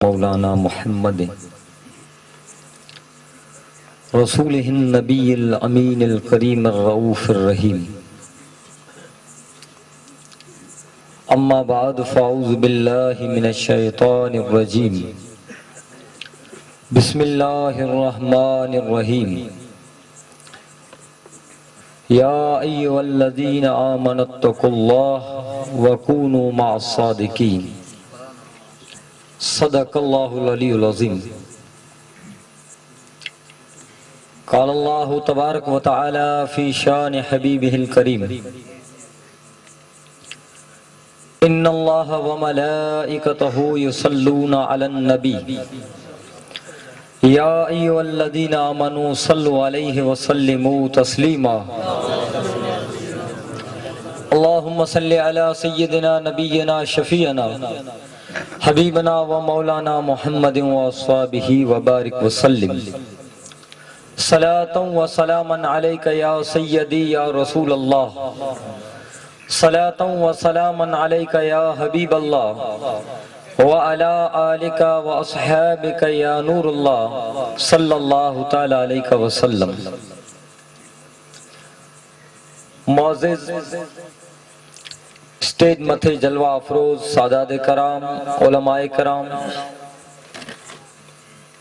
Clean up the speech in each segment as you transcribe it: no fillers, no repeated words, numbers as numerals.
मौलाना मुहम्मद रसूलिहिन नबील अमीनिल करीमिर रऊफिर रहीम। अम्मा बाद फ़ाऊज़ु बिल्लाहि मिनश शैतानिर रजीम। बिस्मिल्लाहिर रहमानिर रहीम। या अय्युहल्लज़ीना आमनुत्तक़ुल्लाह व कूनू मअस सादिक़ीन। सदक़ल्लाहुल अलीयुल अज़ीम। क़ालल्लाहु तबारक व तआला फ़ी शान हबीबिहिल करीम। इन्नल्लाह व मलाइकतहु युसल्लूना अलन नबी या अय्युहल्लज़ीना आमनू सल्लु अलैहि व सल्लिमू तस्लीमा। अल्लाहुम्मा सल्लि अला सय्यिदिना नबिय्यिना शफ़ीअना हबीबना व मौलाना मुहम्मदिन व अस्हाबिही व बारिक व सल्लिम। सलातन व सलामन अलैका या सय्यदी या रसूल अल्लाह। सलातन व सलामन अलैका या हबीब अल्लाह व अला आलिका व अस्हाबिका या नूरुल्लाह सल्लल्लाहु तआला अलैहि व सल्लम। मुअज़्ज़िज़ स्टेज मथे जलवा अफरोज सादात कराम उलमाए कराम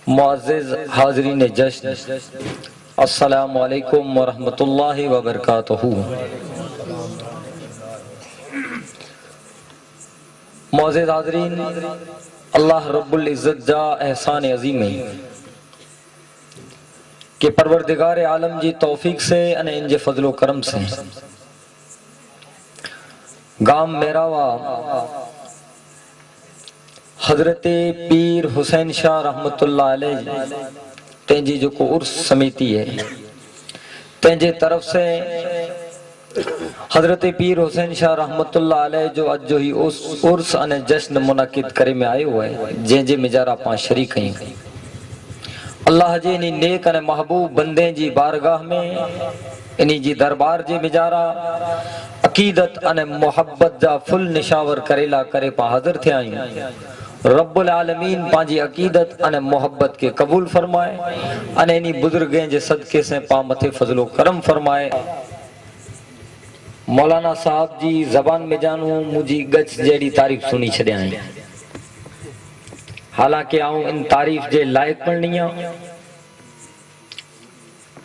मुअज़्ज़िज़ हाज़रीन जश्न, अस्सलामु अलैकुम व रहमतुल्लाहि व बरकातुहू। मुअज़्ज़िज़ हाज़रीन, अल्लाह रब्बुल इज़्ज़त जा एहसान अज़ीम है कि परवरदिगार आलम जी तौफीक से अने इनजे फजलो करम से गाम मेरावा हजरत पीर हुसैन शाह रहमतुल्लाह अलैह तेंजी जो को उर्स समिति है तेंजे तरफ से हजरत पीर हुसैन शाह रहमतुल्लाह अलैह जो अज जो ही उर्स अने जश्न मुनाकिद करे में आयो है जेंजे मिजारा पा शरीक हैं। अल्लाह जे नी नेक अने महबूब बंदे जी बारगाह में इनी जी दरबार जे मिजारा अकीदत अने मोहब्बत जा फुल निशावर करेला करे पा हाजिर थे आयूं। रब्बुल आलमीन पांजी अकीदत अने मोहब्बत के कबूल फरमाए अने इनी बुजुर्गें जे सदके से पा मथे फजलो करम फरमाए। मौलाना साहब जी जबान में जानू मुझी गच जेड़ी तारीफ सुनी छड़िया है, हालांकि आऊं इन तारीफ जे लायक पढ़निया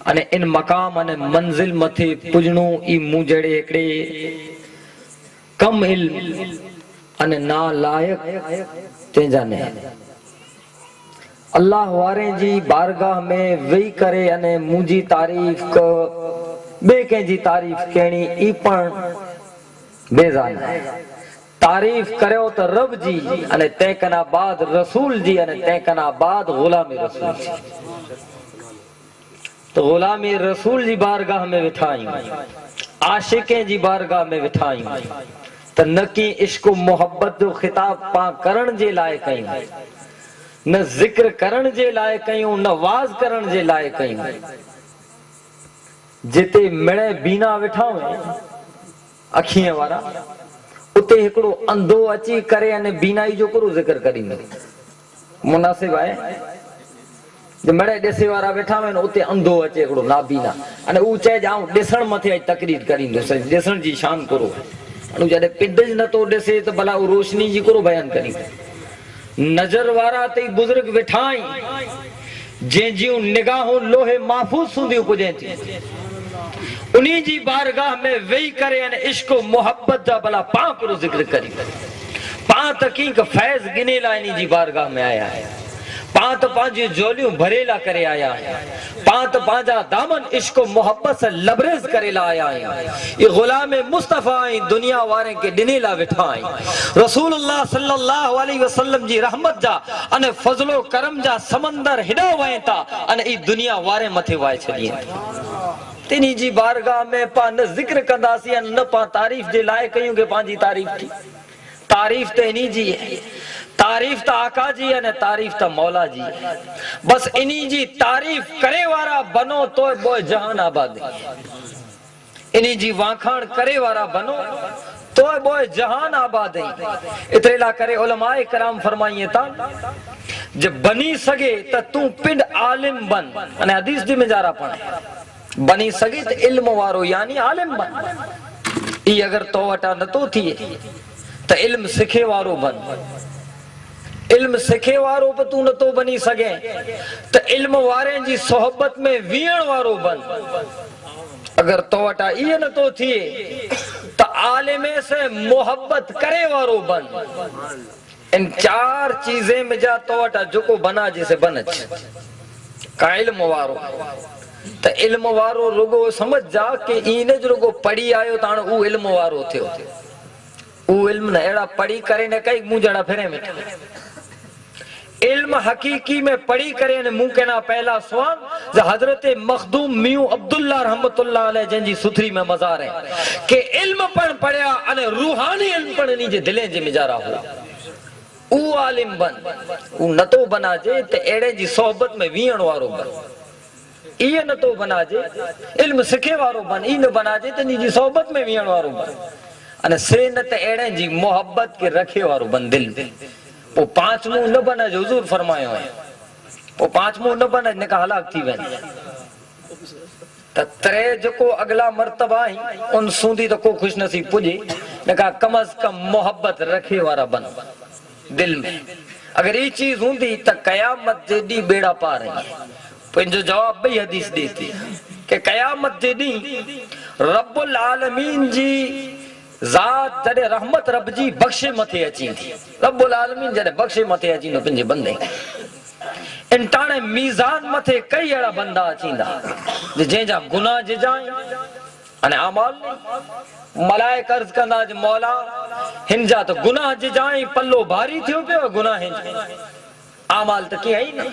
अने इन मकाम अने मंजिल मथे पुजणो ई मुजड़े एकड़े कम इल्म अने ना लायक तेंजा ने अल्लाह वारे जी बारगाह में वेई करे अने मुजी तारीफ को बे के जी तारीफ कहनी ई पण बेजान है। तारीफ करो तो रब जी अने तैकना बाद रसूल जी अने तैकना बाद गुलामी रसूल जी। तो गुलामी रसूल जी बारगाह में बिठाई आशिकें जी बारगाह में बिठाई तो न की इश्क मोहब्बत जो खिताब पा करण जे लाए कयूं, न जिक्र करण जे लाए कयूं, न वाज करण जे लाए कयूं। जिते मिड़े बीना वेठा अखियां वारा उते हिकड़ो अंधो अची करे अने बीनाई जो करो जिक्र करींदो मुनासिब आहे। जो मिड़े ॾिसे वारा वेठा आहिनि उते अंधो अचे हिकड़ो नाबीना अने ऊ चए जाऊं ॾिसण मथे अॼु तकरीर करींदो ॾिसण जी शान करो। अनु जॾहिं पिंड नथो ॾिसे त भला ऊ रोशनी जी करो बयान करींदो। नजर वारा ते बुजुर्ग वेठा आहिनि जंहिंजियूं निगाहूं लोहे महफूज़ हूंदियूं पुॼे थी उन्हीं जी बारगाह में वेही करे अने इश्क मोहब्बत जा भला पां करो जिक्र करी पां तकीक फैज़ गिनेला इन्हीं जी बारगाह में आया है। पां तो पांजी जोलियूं भरेला करे आया है। पां तो पांजा दामन इश्क मोहब्बत से लबरेज करेला आया है। ये गुलाम मुस्तफा आई दुनिया वारे के दिनेला वेठा आई रसूलुल्लाह सल्लल्लाहु अलैहि वसल्लम जी रहमत जा अने फजलो करम जा समंदर हिडो वए ता अने ई दुनिया वारे मथे वाए छडिए तिनी जी बारगाह में पा न जिक्र कंदासी न पा तारीफ जे लाए कयूं के पांजी तारीफ थी। तारीफ तो इन्हीं जी है, तारीफ तो आका जी है, तारीफ तो मौला जी है। बस इन्हीं जी तारीफ करे वारा बनो तो बोए जहान आबाद। इन्हीं जी वाखाण करे वारा बनो तो बोए जहान आबाद। इतरे ला करे उलमाए कराम फरमाइए ता जब बनी सके तो तू पिंड आलिम बन। अने हदीस जी में जा रहा पाने बनी सके तो इल्म वारो यानी आलिम बन। ई अगर तो वटा न तो थिए तो इल्म सिखे वारो बन। इल्म सिखे वारो पे तू न तो बनी सके तो इल्म वारे जी सोहबत में वीण वारो बन। अगर तो वटा ये न तो थिए तो आलिमे से मोहब्बत करे वारो बन। इन चार चीजें में जा तो वटा जो बना जैसे बनच का इल्म वारो। तो इल्म वारो रुगो समझ जा कि इने जो रुगो पढ़ी आयो ताण ऊ इल्म वारो थियो। ऊ इल्म न एड़ा पढ़ी करे ने कई मुंह जड़ा फेरे में इल्म हकीकी में पढ़ी करे ने मुंह के ना पहला सवाल जो हजरत मखदूम मियूं अब्दुल्ला रहमतुल्लाह अलैह जंजी सुथरी में मजार है कि इल्म पढ़या अने रूहानी इल्म पढ़नी जे दिले जे मिजारा हो ऊ आलिम बन। ऊ न तो बना जे ते एड़े जी सोहबत में वीण वारो बन। ये न तो बना जे इल्म सिखे वारो बन। ई न बना जे ते जी सोहबत में वीण वारो बन। अने से न ते एड़े जी मोहब्बत के रखे वारो बन दिल। वो पांच मुंह न बना जो हुजूर फरमायो है। वो पांच मुंह न बना ने का हलाक थी वन। त तरे जो अगला मर्तबा ही उन सूंदी तो को खुश नसीब पुजे ने का कम अज कम मोहब्बत रखे वारा बन दिल में। अगर ये चीज होंदी तो कयामत जेडी बेड़ा पार है। पंहिंजो जवाब बई हदीस देती कि कयामत जेडी रब्बुल आलमीन जी ज़ात जडे रहमत रब जी बख्शे मथे अची थी। रब्बुल आलमीन जडे बख्शे मथे अची न पंहिंजे बंदे इन टाणे मीज़ान मथे कई अड़ा बंदा अचींदा जंहिंजा गुनाह जिजाई अने अमाल मलाइक अर्ज कंदा जे मौला हिन जा तो गुनाह जिजाई पल्लो भारी थियो पियो गुनाह हिन अमाल त किया ही न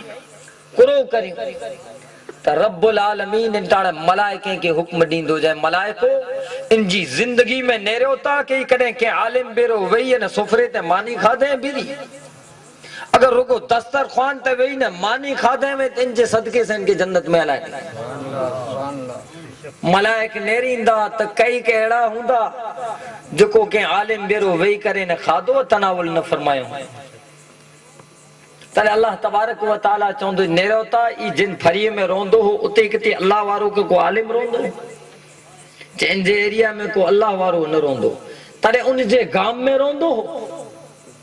कुरो करियो त रब्बुल आलमीन इन टाणे मलाइके के हुक्म दींदो जाए मलाइको इन जी जिंदगी में नेरोता के कदे के आलिम बेरो वही न सुफरे ते मानी खादे बिरी। अगर रुको दस्तरखान ते वही न मानी खादे में इन जे सदके से इनके जन्नत में हलाए मलाइक नेरींदा त कई के एड़ा हुंदा जो के आलिम बेरो वही करे न खादो तनावुल न फरमायो। तले अल्लाह तबारक व तआला चौंदो नेरोता ई जिन फरिए में रोंदो हो उते किते अल्लाह वारो को आलिम रोंदो जिन जे एरिया में को अल्लाह वारो न रोंदो तले उन जे गांव में रोंदो हो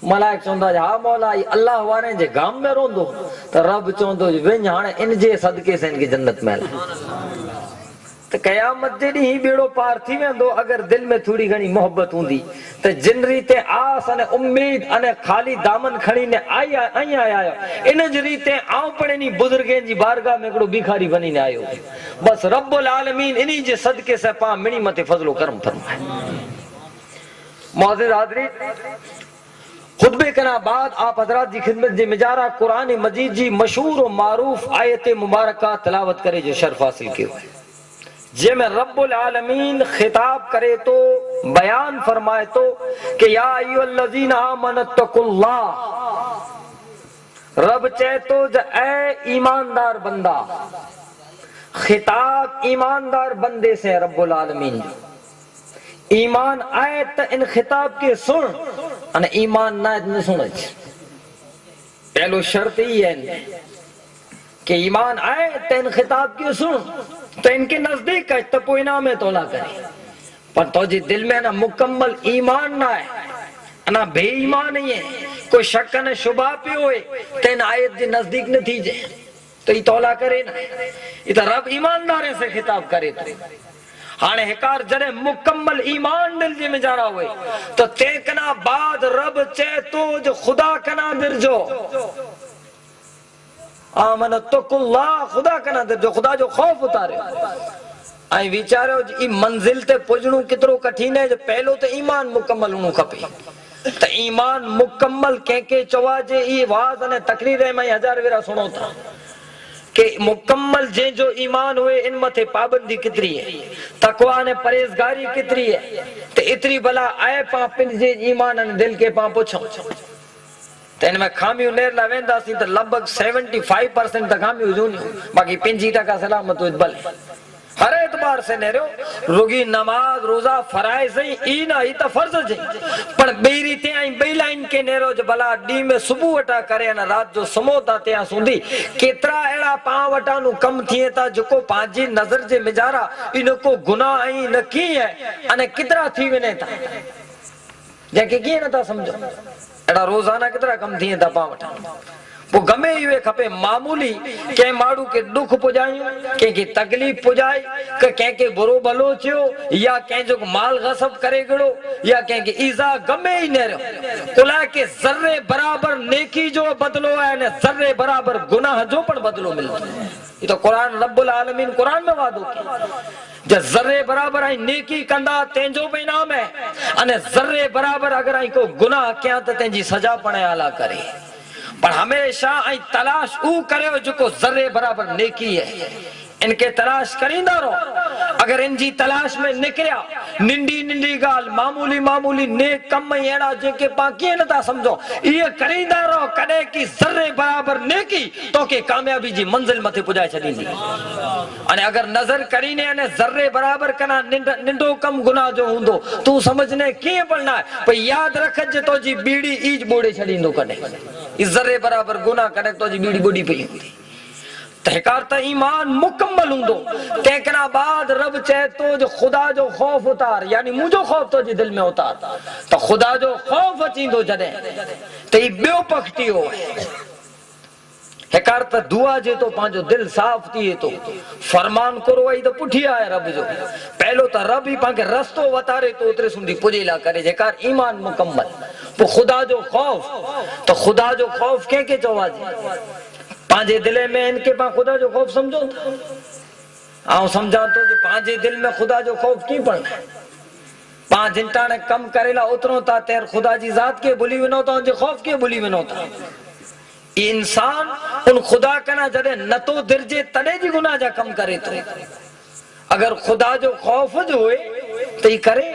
मलाइक चौंदा हा मौला ई अल्लाह वारे जे गांव में रोंदो त रब चौंदो वेñ हाने इन जे सदके से इनके जन्नत में तो कयामत जेडी ही बेड़ो पार थी वेंदो अगर दिल में थोड़ी घणी मोहब्बत हुंदी तो जिन रीते आस अने उम्मीद अने खाली दामन खणी ने आई आया इन जी रीते आऊं पड़नी बुजुर्गन जी बारगाह में एकड़ो भिखारी बनी ने आयो बस रब्बुल आलमीन इन्ही जे सदके से पा मिणी मथे फजलो करम फरमाए। मौजूद हाज़रीन खुतबे कना बाद आप हजरात जी खिदमत जे मिजारा कुरान मजीद जी मशहूर और मारूफ आयत मुबारका तिलावत करे जो शर्फ हासिल कियो है जे में रब्बुल आलमीन खिताब करे तो बयान फरमाए तो कि या अय्युहल्लज़ीना आमनुत्तकुल्लाह रब चाहे तो ए ईमानदार बंदा खिताब ईमानदार बंदे से रब्बुल आलमीन ईमान आए तो इन खिताब के सुन अने ईमान ना न सुन। पहलो शर्त ही है कि ईमान आए तो इन खिताब के सुन तो इनके नजदीक है तो कोई ना में तोला करे पर तो जी दिल में ना मुकम्मल ईमान ना है ना बेईमान नहीं है कोई शक न शुबा पे होए तो इन आयत के नजदीक न थी जे तो ये तोला करे ना ये तो रब ईमानदार से खिताब करे तो हाने हिकार जरे मुकम्मल ईमान दिल जे में जारा हुए तो तेकना बाद रब चे तो जो खुदा कना दिरजो आमनतुकुल्लाह खुदा कना दिरजो खुदा जो खौफ उतारे आई विचारो ई मंजिल ते पुजणो कितरो कठिन है जो पहलो तो ईमान मुकम्मल होनो खपे तो ईमान मुकम्मल के चवा जे ई वाज ने तकरीर में हजार वेरा सुनो था कि मुकम्मल जे जो ईमान हुए इन मथे पाबंदी कितरी है तकवा ने परहेजगारी कितरी है तो इतरी भला आए पा पिन जे ईमान ने दिल के पा पूछो तो इनमें खामियों नेर ला वेंदा सी तो लगभग 75% तक खामियों जोनी बाकी 50% सलामत हो भले हर एतबार से नेरो रुगी नमाज रोजा फराइज ई ना ई त फर्ज जे पर बई रीते आई बई लाइन के नेरो जो भला डी में सुबह वटा करे ना रात जो समोता त्या सुंदी केतरा एड़ा पा वटा नु कम थिए ता जको पाजी नजर जे मिजारा इनको गुनाह आई न की है अने कितरा थी वने ता जेके की न ता समझो एड़ा रोजाना कितरा कम थिए ता पा वटा वो गमे इवे खपे मामूली के माड़ू के दुख पुजायूं के की तकलीफ पुजाई के के बुरो भलो थियो या के जो माल गसब करे गड़ो या के ईजा गमे ही ने कुला के जर्रे बराबर नेकी जो बदलो है ने जर्रे बराबर गुनाह जो पण बदलो मिलतो ये तो कुरान रब्बुल आलमीन कुरान में वादो के जे जर्रे बराबर आई नेकी कंदा तेंजो पे नाम है अने जर्रे बराबर अगर आई को गुनाह क्या त तेंजी सजा पण आला करे पर हमेशा आई तलाश ऊ करे जो को जर्रे बराबर नेकी है इनके तलाश करींदा रहो अगर इनजी तलाश में निकरिया निंडी निंडी गाल मामूली मामूली नेक कम एड़ा जेके पाकी न ता समझो ये करींदा रहो कदे की जर्रे बराबर नेकी तो के कामयाबी जी मंजिल मथे पुजाए छदींदी अने अगर नजर करीने ने जर्रे बराबर कना निंडो कम गुनाह जो हुंदो तू समझने के पड़ना है पर याद रख जे तो जी बीड़ी ईज बोड़े छदींदो कदे इस जर्रे बराबर गुनाह कदे तो जी बीड़ी बोड़ी पई हुंदी तहकार त ईमान मुकम्मल हुंदो तेकना बाद रब चाहे तो जो खुदा जो खौफ उतार यानी मुझो खौफ तो जी दिल में उतार तो खुदा जो खौफ अचींदो जदे ते ई बियो पखटी हो हेकार त दुआ जे तो पांजो दिल साफ थिए तो फरमान करो आई तो पुठी आए रब जो पहलो तो रब ही पाके रस्तो वतारे तो उतरे सुंदी पुजेला करे जेकार ईमान मुकम्मल तो खुदा जो खौफ तो खुदा जो खौफ के चवाजे पांजे दिले में इनके पा खुदा जो खौफ समझो आओ समझा तो जो पांजे दिल में खुदा जो खौफ की पड़ना पांच जिंटा ने कम करेला उतरो ता तेर खुदा जी जात के भूली विनो ता जो खौफ के भूली विनो ता इंसान उन खुदा कना जदे न तो दिरजे तड़े जी गुनाह जा कम करे तो अगर खुदा जो खौफ जो होए तो ही करे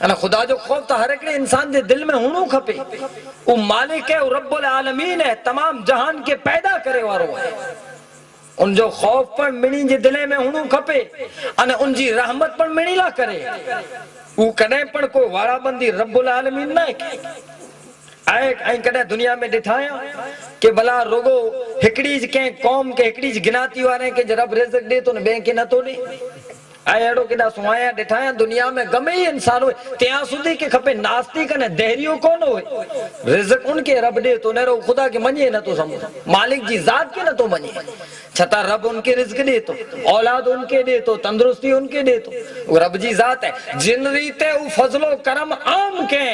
अने खुदा जो खौफ तो हर एक इंसान के दिल में होनो खपे वो मालिक है रब्बुल आलमीन है तमाम जहान के पैदा करे वारो है उन जो खौफ पर मिनी जे दिले में होनो खपे अने उन जी रहमत पर मिनी ला करे वो कने पण को वारा बंदी रब्बुल आलमीन ना आए आई कने दुनिया में दिठाया के भला रोगो हिकड़ी के कौम के हिकड़ी गिनाती वारे के रब रिज़्क़ दे तो न बैंक न तो दे अड़ो केॾा सुहाया ॾिठा दुनिया में गमे ही इंसान हुए त्या सुधी के खपे नास्तिक ने देहरियो कोन हुए रिज़्क़ उनके रब दे तो नेरो खुदा के मञे न तो समझ मालिक जी जात के न तो मञे छता रब उनके रिज़्क़ दे तो औलाद उनके दे तो तंदुरुस्ती उनके दे तो वो रब जी जात है जिन रीते उ फजलो करम आम के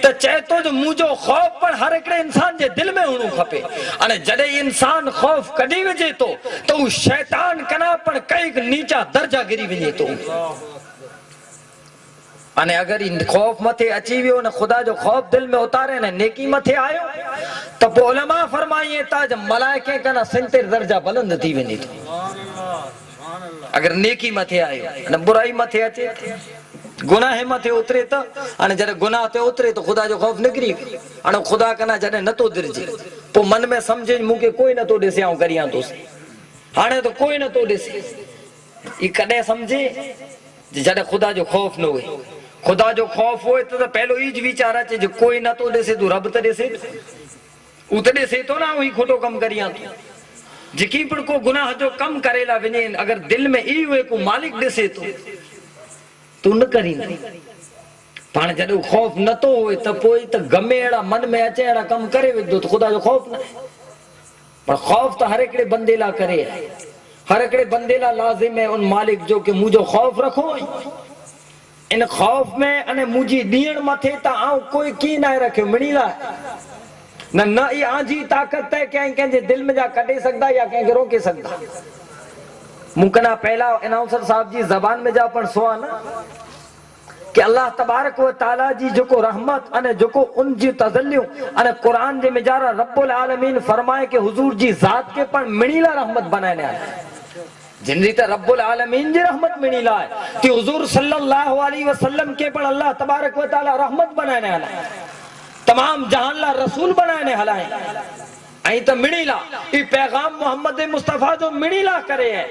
त चाहे तो जो मुझो खौफ पर हर एक इंसान जे दिल में होनो खपे अने जडे इंसान खौफ कडी वजे तो उ शैतान कना पण कई नीचा दर्जा गिरी वजे तो अने अगर इन खौफ मथे अची वियो न खुदा जो खौफ दिल में उतारे न नेकी मथे आयो तो उलमा फरमाइए ता जब मलाइके कना 70 दर्जा बुलंद थी वनी तो अगर नेकी मथे आयो न बुराई मथे अचे गुनाह मथे उतरे तो अने जरे गुनाह ते उतरे तो खुदा जो खौफ निकरी अने खुदा कना जने न तो दिरजे तो मन में समझे मुके कोई न तो देसे आऊं करिया तो हाने तो कोई न तो देसे ई कदे समझे जड़े खुदा जो खौफ न हुए खुदा जो खौफ हो तो पहलो ईज विचार अचे जो कोई न तो देसे तू रब तो देसे उतने से तो ना वही खोटो कम करिया तो जिकी पर को गुनाह जो कम करेला वने अगर दिल में ई हुए को मालिक देसे तो तू न करी न पाण जड़ो खौफ न तो होए तो कोई तो गमे एड़ा मन में अचे एड़ा कम करे विदो तो खुदा जो खौफ न पर खौफ तो हर एकड़े बंदे ला करे हर एकड़े बंदे ला लाजिम है उन मालिक जो के मुझो खौफ रखो इन खौफ में अने मुझी दीण मथे ता आऊं कोई की ना रखे मिणीला न न ई आंजी ताकत है क्या के दिल में जा कटे सकदा या के रोके सकदा मुकना पहला अनाउंसर साहब जी जबान में जा पण सोआ ना कि अल्लाह तबारक व तआला जी जो को रहमत अने जो को उन जी तजल्लियों अने कुरान जे में जारा रब्बुल आलमीन फरमाए के हुजूर जी जात के पण मिणीला रहमत बनाने आ जिन रीते रब्बुल आलमीन जी रहमत मिणीला है कि हुजूर सल्लल्लाहु अलैहि वसल्लम के पण अल्लाह तबारक व तआला रहमत बनाने आ तमाम जहान ला रसूल बनाने हलाए आई तो मिणीला ई पैगाम मोहम्मद मुस्तफा जो मिणीला करे है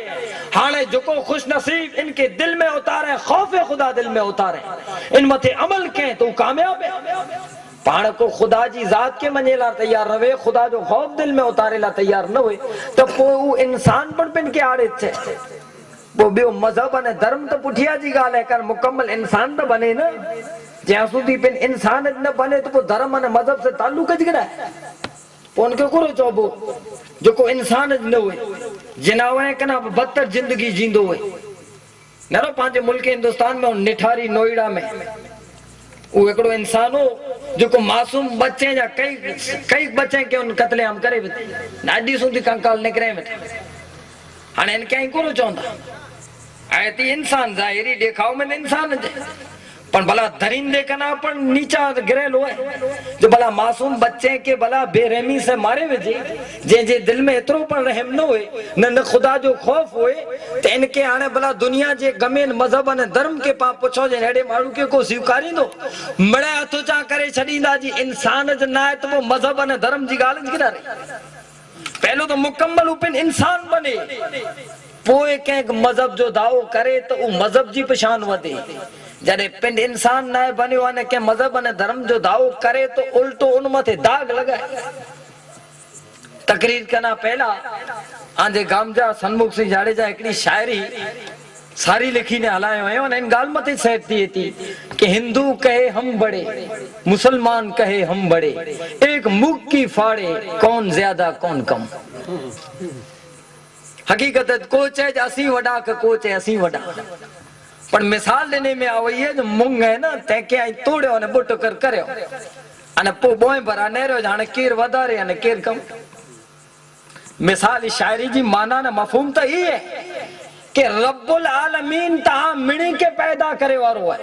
हाने जोको खुश नसीब इनके दिल में उतारे खौफ खुदा दिल में उतारे इन मथे अमल के तो कामयाब है पाण को खुदा जी जात के मनेला तैयार रहे खुदा जो खौफ दिल में उतारे ला तैयार न हुए तो वो इंसान पण पिन के आड़े छे वो बियो मजहब ने धर्म तो पुठिया जी गाल है कर मुकम्मल इंसान तो बने ना ज्यां सुधी पिन इंसान न बने तो वो धर्म ने मजहब से ताल्लुक ज गड़ा उनके को चौबो जो को इंसान न हुए जिनावे कना बदतर जिंदगी जींदो हुए नरो पांचे मुल्क हिंदुस्तान में निठारी नोएडा में वो एकड़ो इंसान हो जो को मासूम बच्चे या कई बच्चे के उन कत्लेआम करे नाडी सुधी कंकाल निकरे में हाने इनके को चौंदा आयती इंसान जाहिरी देखाव में इंसान जे पण भला दरिंदे कना पण नीचा गिरेलो है जो भला मासूम बच्चे के भला बेरहमी से मारे वेजे जे जे दिल में इतरो पण रहम न होए न खुदा जो खौफ होए तो इनके आने भला दुनिया जे गमेन मजहब ने धर्म के पा पुछो जे हेडे मारू के को स्वीकारी दो मड़े हथो चा करे छडींदा जी इंसान ज ना तो वो मजहब ने धर्म जी गाल ज रे पहलो तो मुकम्मल उपिन इंसान बने पोए के मजहब जो दावो करे तो वो मजहब जी पहचान वधे जरे पिंड इंसान न बनियो ने के मजहब ने धर्म जो दावो करे तो उल्टो उन मथे दाग लगाए तकरीर करना पहला आंजे गामजा सन्मुख सिंह जाडेजा एकड़ी शायरी सारी लिखी ने हलायो है और इन गाल मथे सेट थी कि हिंदू कहे हम बड़े मुसलमान कहे हम बड़े एक मुख की फाड़े कौन ज्यादा कौन कम हकीकत को चाहे असी वडा को चाहे असी वडा पर मिसाल देने में आवई है जो मुंग है ना तैके आई तोड़ो ने बुट कर करयो अने पो बोय भरा नेरो जाने केर वधारे अने केर कम मिसाल शायरी जी माना ने मफहूम तो ये है कि रब्बुल आलमीन ता मिणी के पैदा करे वारो है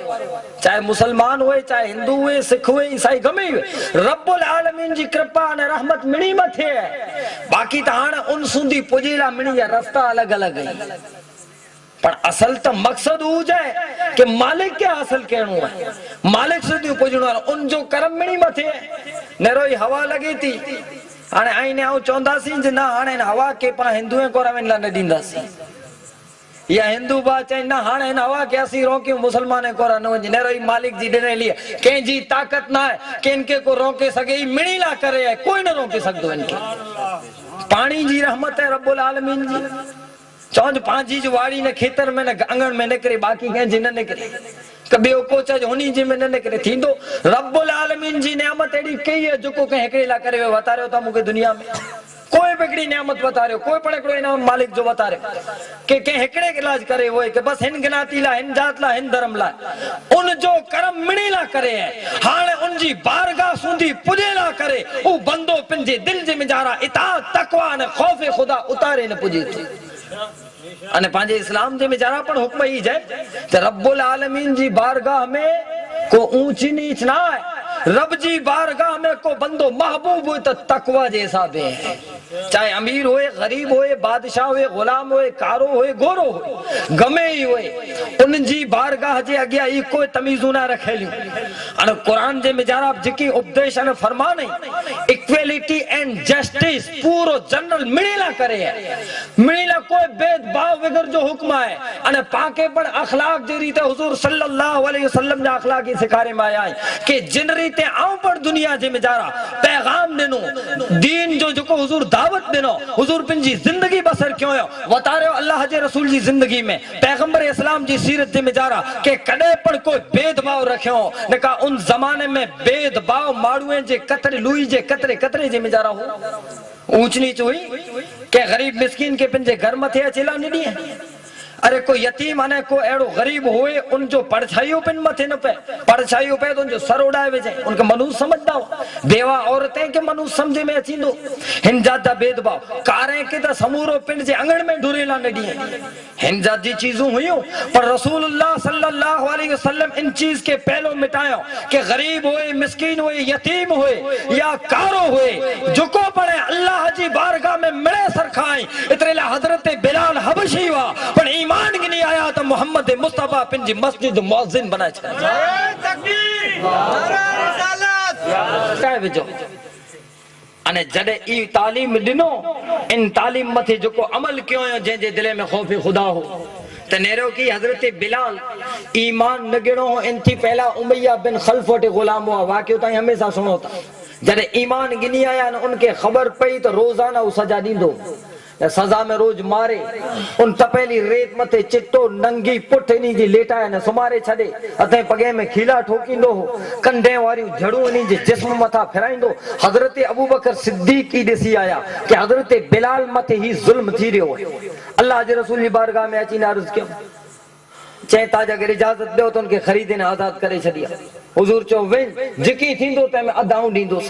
चाहे मुसलमान होए चाहे हिंदू होए सिख होए ईसाई गमे होए रब्बुल आलमीन जी कृपा ने रहमत मिणी मथे है बाकी ता हाने उन सुंदी पुजेला मिणी या रास्ता अलग अलग है पर असल तो मकसद हो जाए कि मालिक क्या हासिल कहणो है मालिक सुधी पुजणो है उन जो कर्म मिणी मथे नेरोई हवा लगी थी हाने आईने आउ चौंदासी जना हाने हवा के पा हिंदुए को रवन ला न दींदासी या हिंदू बा चाहे ना हाने हवा के असी रोके मुसलमान को न वञे नेरोई मालिक जी ॾिने लिए के जी ताकत ना है कि इनके को रोके सके मिणी ला करे है कोई न रोके सकदो इनके पानी जी रहमत है रब्बुल आलमीन जी चौंज पांची जो वाड़ी ने खेतर में न आंगन में निकरे बाकी के जिन निकरे कभी कोच होनी जी में न निकरे थींदो रब्बुल आलमीन जी नेमत एडी कई है जो को के एकड़ेला करे बतारे तो मुके दुनिया में कोई बिगड़ी नेमत बता रहे कोई पण एकड़ो इनाम मालिक जो बता रहे के हेकड़े इलाज करे वो के बस हिन गिनाती ला हिन जात ला हिन धर्म ला उन जो कर्म मिणी ला करे है हाने उन जी बारगाह सुंदी पुजे ला करे ओ बंदो पिंजे दिल जे मिजारा इताअत तकवा ने खौफ खुदा उतारे न पुजे अने पांजे इस्लाम जे मिजारा पण हुक्म ही जाए ते रब्बुल आलमीन जी बारगाह में को ऊंची नीच ना है रब जी बारगाह में को बंदो महबूब हो तो तकवा जैसा दे चाहे अमीर होए गरीब होए बादशाह होए गुलाम होए कारो होए गोरो होए गमे ही होए उन जी बारगाह जे अगिया ई कोई तमीजू ना रखेलियो अन कुरान जे मिजारा जिकी उपदेश ने फरमाने इक्वालिटी एंड जस्टिस पूरो जनरल मिणीला करे है मिणीला कोई भेदभाव वगर जो हुक्म है अने पाके पण अखलाक जे रीते हुजूर सल्लल्लाहु अलैहि वसल्लम ने अखलाकी सिखारे में आया है कि जिन रीते आऊं पर दुनिया जे मिजारा पैगाम दिनो दीन जो जो हुजूर दावत दिनो हुजूर पिन जी जिंदगी बसर क्यों हो बतारे अल्लाह जे रसूल जी जिंदगी में पैगंबर इस्लाम जी सीरत जे मिजारा के कदे पण कोई भेदभाव रखियो न का उन जमाने में भेदभाव माड़ुए जे कतरे लुई जे कतरे कतरे जे मिजारा हो ऊंच नीच हुई के गरीब मिस्किन के पिन जे घर मथे अचेला निडी अरे कोई यतीम अने को एड़ो गरीब होए उन जो परछाइयों पिन मथे न पे परछाइयों पे तो जो सर उड़ाए वेजे उनके मनुष्य समझदा हो बेवा औरतें के मनुष्य समझे में अचींदो हिन जात भेदभाव कारे के त समूरो पिंड जे अंगण में ढुरेला नडी हिन जात जी चीजों हुइयो पर रसूलुल्लाह सल्लल्लाहु अलैहि वसल्लम इन चीज के पहलो मिटायो कि गरीब होए मिस्कीन होए यतीम होए या कारो होए जो को पड़े अल्लाह जी बारगाह में मिले सरखाई इतरेला हजरत बिलाल हबशी वा पर ईमान की नहीं आया तो मोहम्मद मुस्तफा पिन जी मस्जिद मुअज्जिन बना छे जय तकबीर नारा रिसालत काय विजो अने जडे ई तालीम दिनो इन तालीम मथे जो अमल क्यों जे जे दिल में खौफ खुदा हो त नेरो की हजरत बिलाल ईमान न गिणो इनथी पहला उमैया बिन खल्फ वटे गुलाम हुआ वाक़ियो ताई हमेशा सुनो था जडे ईमान गिनी आया न उनके खबर पई तो रोजाना उ सजा दींदो सजा में रोज मारे उन तपेली रेत मथे चिट्टो नंगी पुठ इनी जी लेटाए न सुमारे छडे अथे पगे में खीला ठोकींदो कंधे वारी झड़ू इनी जे जिस्म मथा फिराइंदो हजरत अबू बकर सिद्दीक की दिसी आया कि हजरत बिलाल मथे ही जुल्म थी रयो अल्लाह जे रसूल जी बारगाह में अची न अर्ज क्यों चेता अगर इजाजत दो तो उनके खरीदे ने आजाद करे छडिया हुजूर चो वे जिकी थींदो ते में अदाऊ दींदोस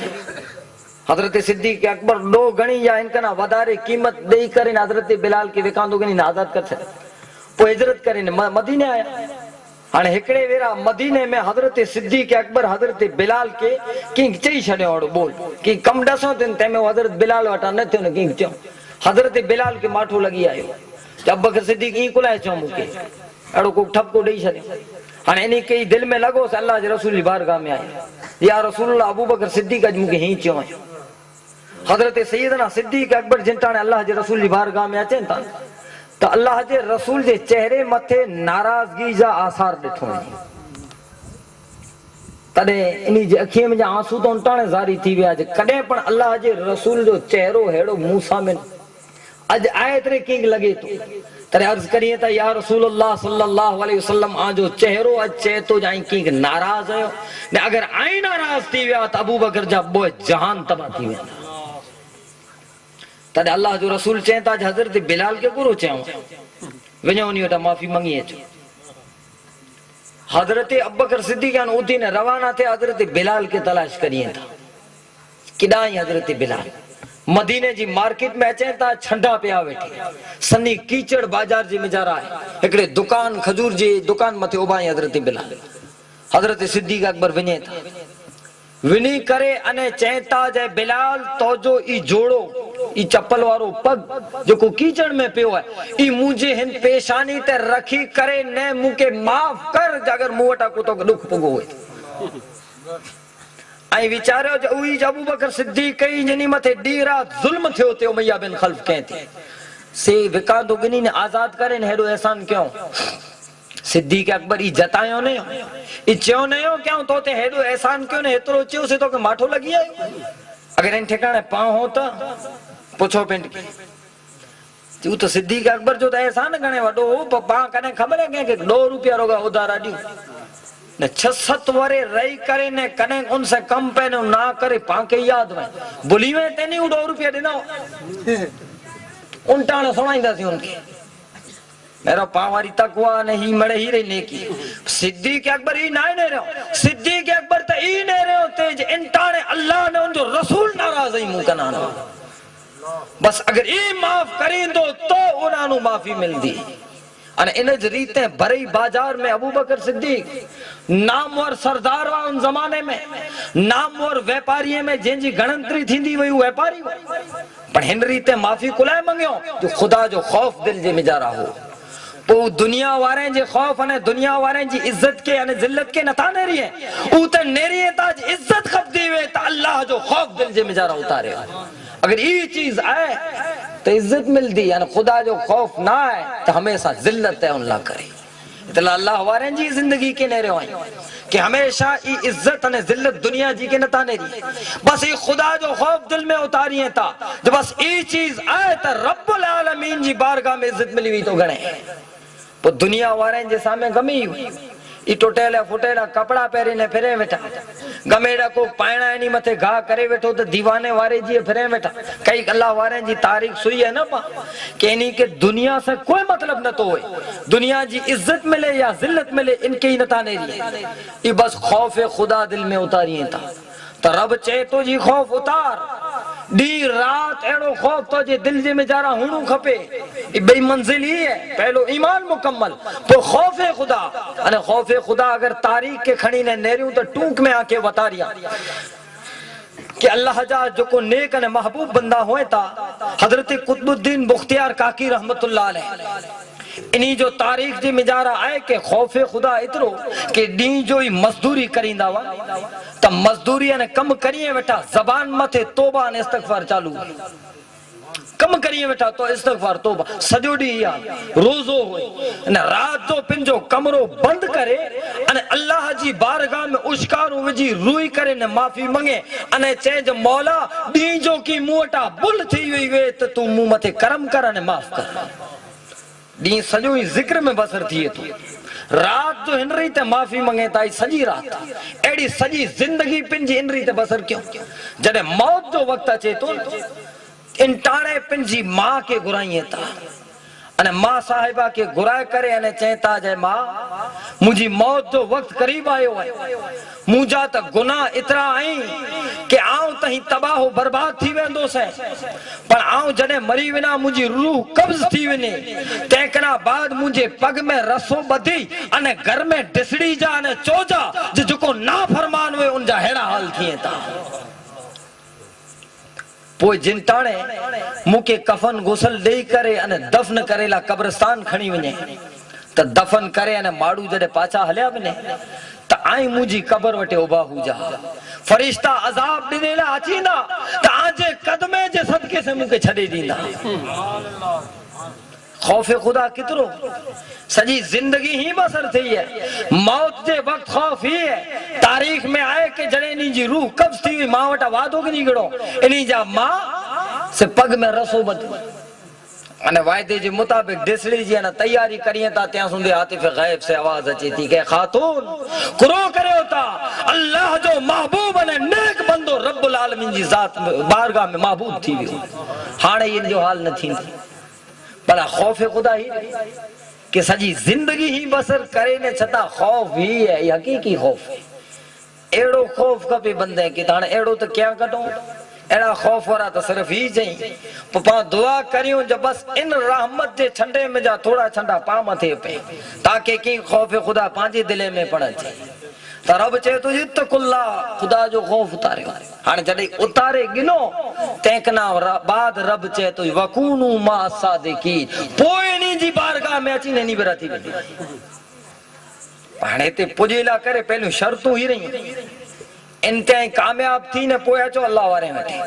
हजरत सिद्दीक अकबर दो गणी या इनकना वधारे कीमत देई करे हजरत बिलाल के विकांदो गनी आजाद कर छे पो हिजरत करे मदीने आया हाने हिकड़े वेरा मदीने में हजरत सिद्दीक अकबर हजरत बिलाल के की चई छड्यो और बोल कि कम दसो दिन ते में हजरत बिलाल वटा न थियो न की चो हजरत बिलाल के माठो लगी आयो जब बकर सिद्दीक ई कुलाए चो मुके एड़ो को ठपको देई छड्यो हाने इनी के दिल में लगो अल्लाह के रसूल की बारगाह में आया या रसूलुल्लाह अबू बकर सिद्दीक अज मुके ही चो हजरत सैयदना सिद्दीक अकबर जिंटाने अल्लाह जे रसूल जी बारगाह में अचन ता तो अल्लाह जे रसूल जे चेहरे मथे नाराजगी जा आसार दिठो तडे इनी जे अखिए में आंसू तो उंटाने जारी थी विया जे कदे पण अल्लाह जे रसूल जो चेहरो हेड़ो मूसा में अज आए तरे किंग लगे तो तरे अर्ज करिए ता या रसूलुल्लाह सल्लल्लाहु अलैहि वसल्लम आ जो चेहरो अज चे तो जाई किंग नाराज है ने अगर आई नाराज थी विया त अबू बकर जा बो जहान तबाह थी विया तद अल्लाह जो रसूल चेता हजरत बिलाल के गुरु चयो वञो उनी वटा माफी मंगी अचो हजरत अबू बकर सिद्दीक उदी ने रवाना थे हजरत बिलाल के तलाश करिए था किदाई हजरत बिलाल मदीने जी मार्केट में अचे ता छंडा पिया वेठे सनी कीचड़ बाजार जी मिजारा है एकड़े दुकान खजूर जी दुकान मथे उबाई हजरत बिलाल हजरत सिद्दीक अकबर वञे था विनी करे अने चेता जे बिलाल तो जो ई जोड़ो ई चप्पल वारो पग जो को कीचड़ में पियो है ई मुझे हिन पेशानी ते रखी करे ने मुके माफ कर अगर मुवटा को तो दुख पुगो होए आई विचारो जो उई अबू बकर सिद्दीक कई जनी मथे डी रात जुल्म थियो ते उमैया बिन खल्फ कहते से विकांदो गिनी ने आजाद करे ने हेडो एहसान क्यों सिद्दीक अकबर ई जतायो ने ई चयो ने क्यों तो ते हेडो एहसान क्यों ने हेतरो चयो से तो के माठो लगी आयो अगर इन ठिकाने पाओ होता पूछो पिंड की तू तो सिद्दीक अकबर जो तो एहसान गणे वडो पा कने खबर है के 2 रुपया रोगा उधार आडी ने 6-7 वरे रही करे ने कने उनसे कम पे ना करे पाके याद में भूली में ते नहीं 2 रुपया देना उल्टा सुनाईंदा सी उनके मेरा पावारी तकवा नहीं मड़े ही रही नेकी सिद्दीक अकबर ही नाय ने रहो सिद्दीक अकबर त ई ने रहो तेज इंटाने अल्लाह ने उन जो रसूल नाराज ही मुकना बस अगर ई माफ करेंदो तो उनानु माफी मिलदी अने इन रीते भरी बाजार में अबू बकर सिद्दीक नामवर सरदार वा उन जमाने में नामवर व्यापारी में जिनजी गणतरी थींदी वई व्यापारी पर हिन रीते माफी कुलाए मंगियो जो खुदा जो खौफ दिल जे मिजारा हो तो दुनिया वारे जे खौफ अने दुनिया वारे जी इज्जत के अने जिल्लत के नता ने रही है ऊ त नेरी ताज इज्जत खपदी वे त अल्लाह जो खौफ दिल जे मिजारा उतारे अगर ये चीज आए तो इज्जत मिलती है खुदा जो खौफ ना आए तो हमेशा जिल्लत है उल्लाह करे इतला अल्लाह वारे जी जिंदगी के ने रही कि हमेशा ई इज्जत अने जिल्लत दुनिया जी के नता ने रही बस ये खुदा जो खौफ दिल में उतारी है ता जो बस ये चीज आए तो रब्बुल आलमीन जी बारगाह में इज्जत मिली हुई तो गणे तो दुनिया वारे जे सामने गमी हुई ई टोटेला फुटेला कपड़ा पहरी ने फिरे वेठा गमेड़ा को पायणा इनी मथे घा करे वेठो तो दीवाने वारे जी फिरे वेठा कई अल्लाह वारे जी तारीख सुई है ना पा कि इनी के दुनिया से कोई मतलब न तो होए दुनिया जी इज्जत मिले या जिल्लत मिले इनके ही नता नहीं रही ई बस खौफ खुदा दिल में उतारी था तो रब चे तो जी खौफ उतार डी रात एड़ो खौफ तो जे दिल जे में जारा हुणू खपे ई बे मंजिल ही है पहलो ईमान मुकम्मल तो खौफ खुदा अने खौफ खुदा अगर तारीख के खणी ने नेरियो तो टूक में आके वतारिया कि अल्लाह जा जो को नेक अने महबूब बंदा होए ता हजरत कुतुबुद्दीन बुख्तियार काकी रहमतुल्लाह अलैह इनी जो तारीख जी मिजारा आए के खौफ खुदा इतरो कि डी जो ही मजदूरी करींदा वा त मजदूरी ने कम करिए वेठा जबान मथे तौबा ने इस्तगफार चालू कम करिए वेठा तो इस्तगफार तौबा सजो डी या रोजो होए ने रात जो पिंजो कमरो बंद करे अने अल्लाह जी बारगाह में उश्कारू विजी रुई करे ने माफी मंगे अने चेज मौला दी जो की मोटा बुल थी वई वे त तू मुंह मथे करम कर ने माफ कर दी सजो ही जिक्र में बसर थिए तो रात जो हिनरी ते माफी मंगे ताई सजी रात एड़ी सजी जिंदगी पिंजी हिनरी ते बसर क्यों जडे मौत जो वक्त अचे तो इन टाणे पिंजी मां के घुराइए था अने मां साहिबा के घुराए करे अने चेता जे मां मुझी मौत जो वक्त करीब आयो है मुझा त गुनाह इतरा आई के आऊं तही तबाह बर्बाद थी वेंदो से पर आऊं जने मरी विना मुझी रूह कब्ज थी वने तेकना बाद मुझे पग में रसो बधी अने घर में डिसड़ी जा अने चोजा जो ना फरमान हुए उन जा हेड़ा हाल थिए था पोइ जिन टाणे मुके कफन गुसल देई करे अने दफन करेला कब्रिस्तान खणी वने त दफन करे अने माड़ू जडे पाछा हल्या वने त आई मुजी कबर वटे उभा हुजा फरिश्ता अजाब दिनेला अचीना त आजे कदमे जे सदके से मुके छडे दींदा खौफ खुदा कितरो सजी जिंदगी ही बसर थी है मौत जे वक्त खौफ ही है तारीख में आए के जड़े नी जी रूह कब्ज थी हुई मां वटा वादो के निकड़ो इनी जा मां से पग में रसो बद अने वायदे जे मुताबिक डिसड़ी जी ना तैयारी करिए ता त्या सुंदे आतिफ गैब से आवाज अची थी के खातून कुरो करे होता अल्लाह जो महबूब ने नेक बंदो रब्बुल आलमीन जी जात बारगाह में महबूब थी वियो हाणे इन जो हाल न थी बड़ा खौफ खुदा ही कि सजी जिंदगी ही बसर करे ने छता खौफ ही है ये हकीकी खौफ है एड़ो खौफ कपे बंदे कि ताने एड़ो तो क्या कटो एड़ा खौफ वाला तो सिर्फ ही चाहिए पपा दुआ करियो जब बस इन रहमत जे छंडे में जा थोड़ा छंडा पा मथे पे ताकि की खौफ खुदा पांजे दिले में पड़ जाए त रब चे तो इत्तकुल्ला खुदा जो खौफ उतारे हाने जडे उतारे गिनो तेकना बाद रब चे तो वकूनु मा सादिकी पोए नी जी बारगाह में अची ने बराती हाने ते पुजेला करे पहले शर्तों ही रही इंते कामयाब थी ने पोया चो अल्लाह वारे वठे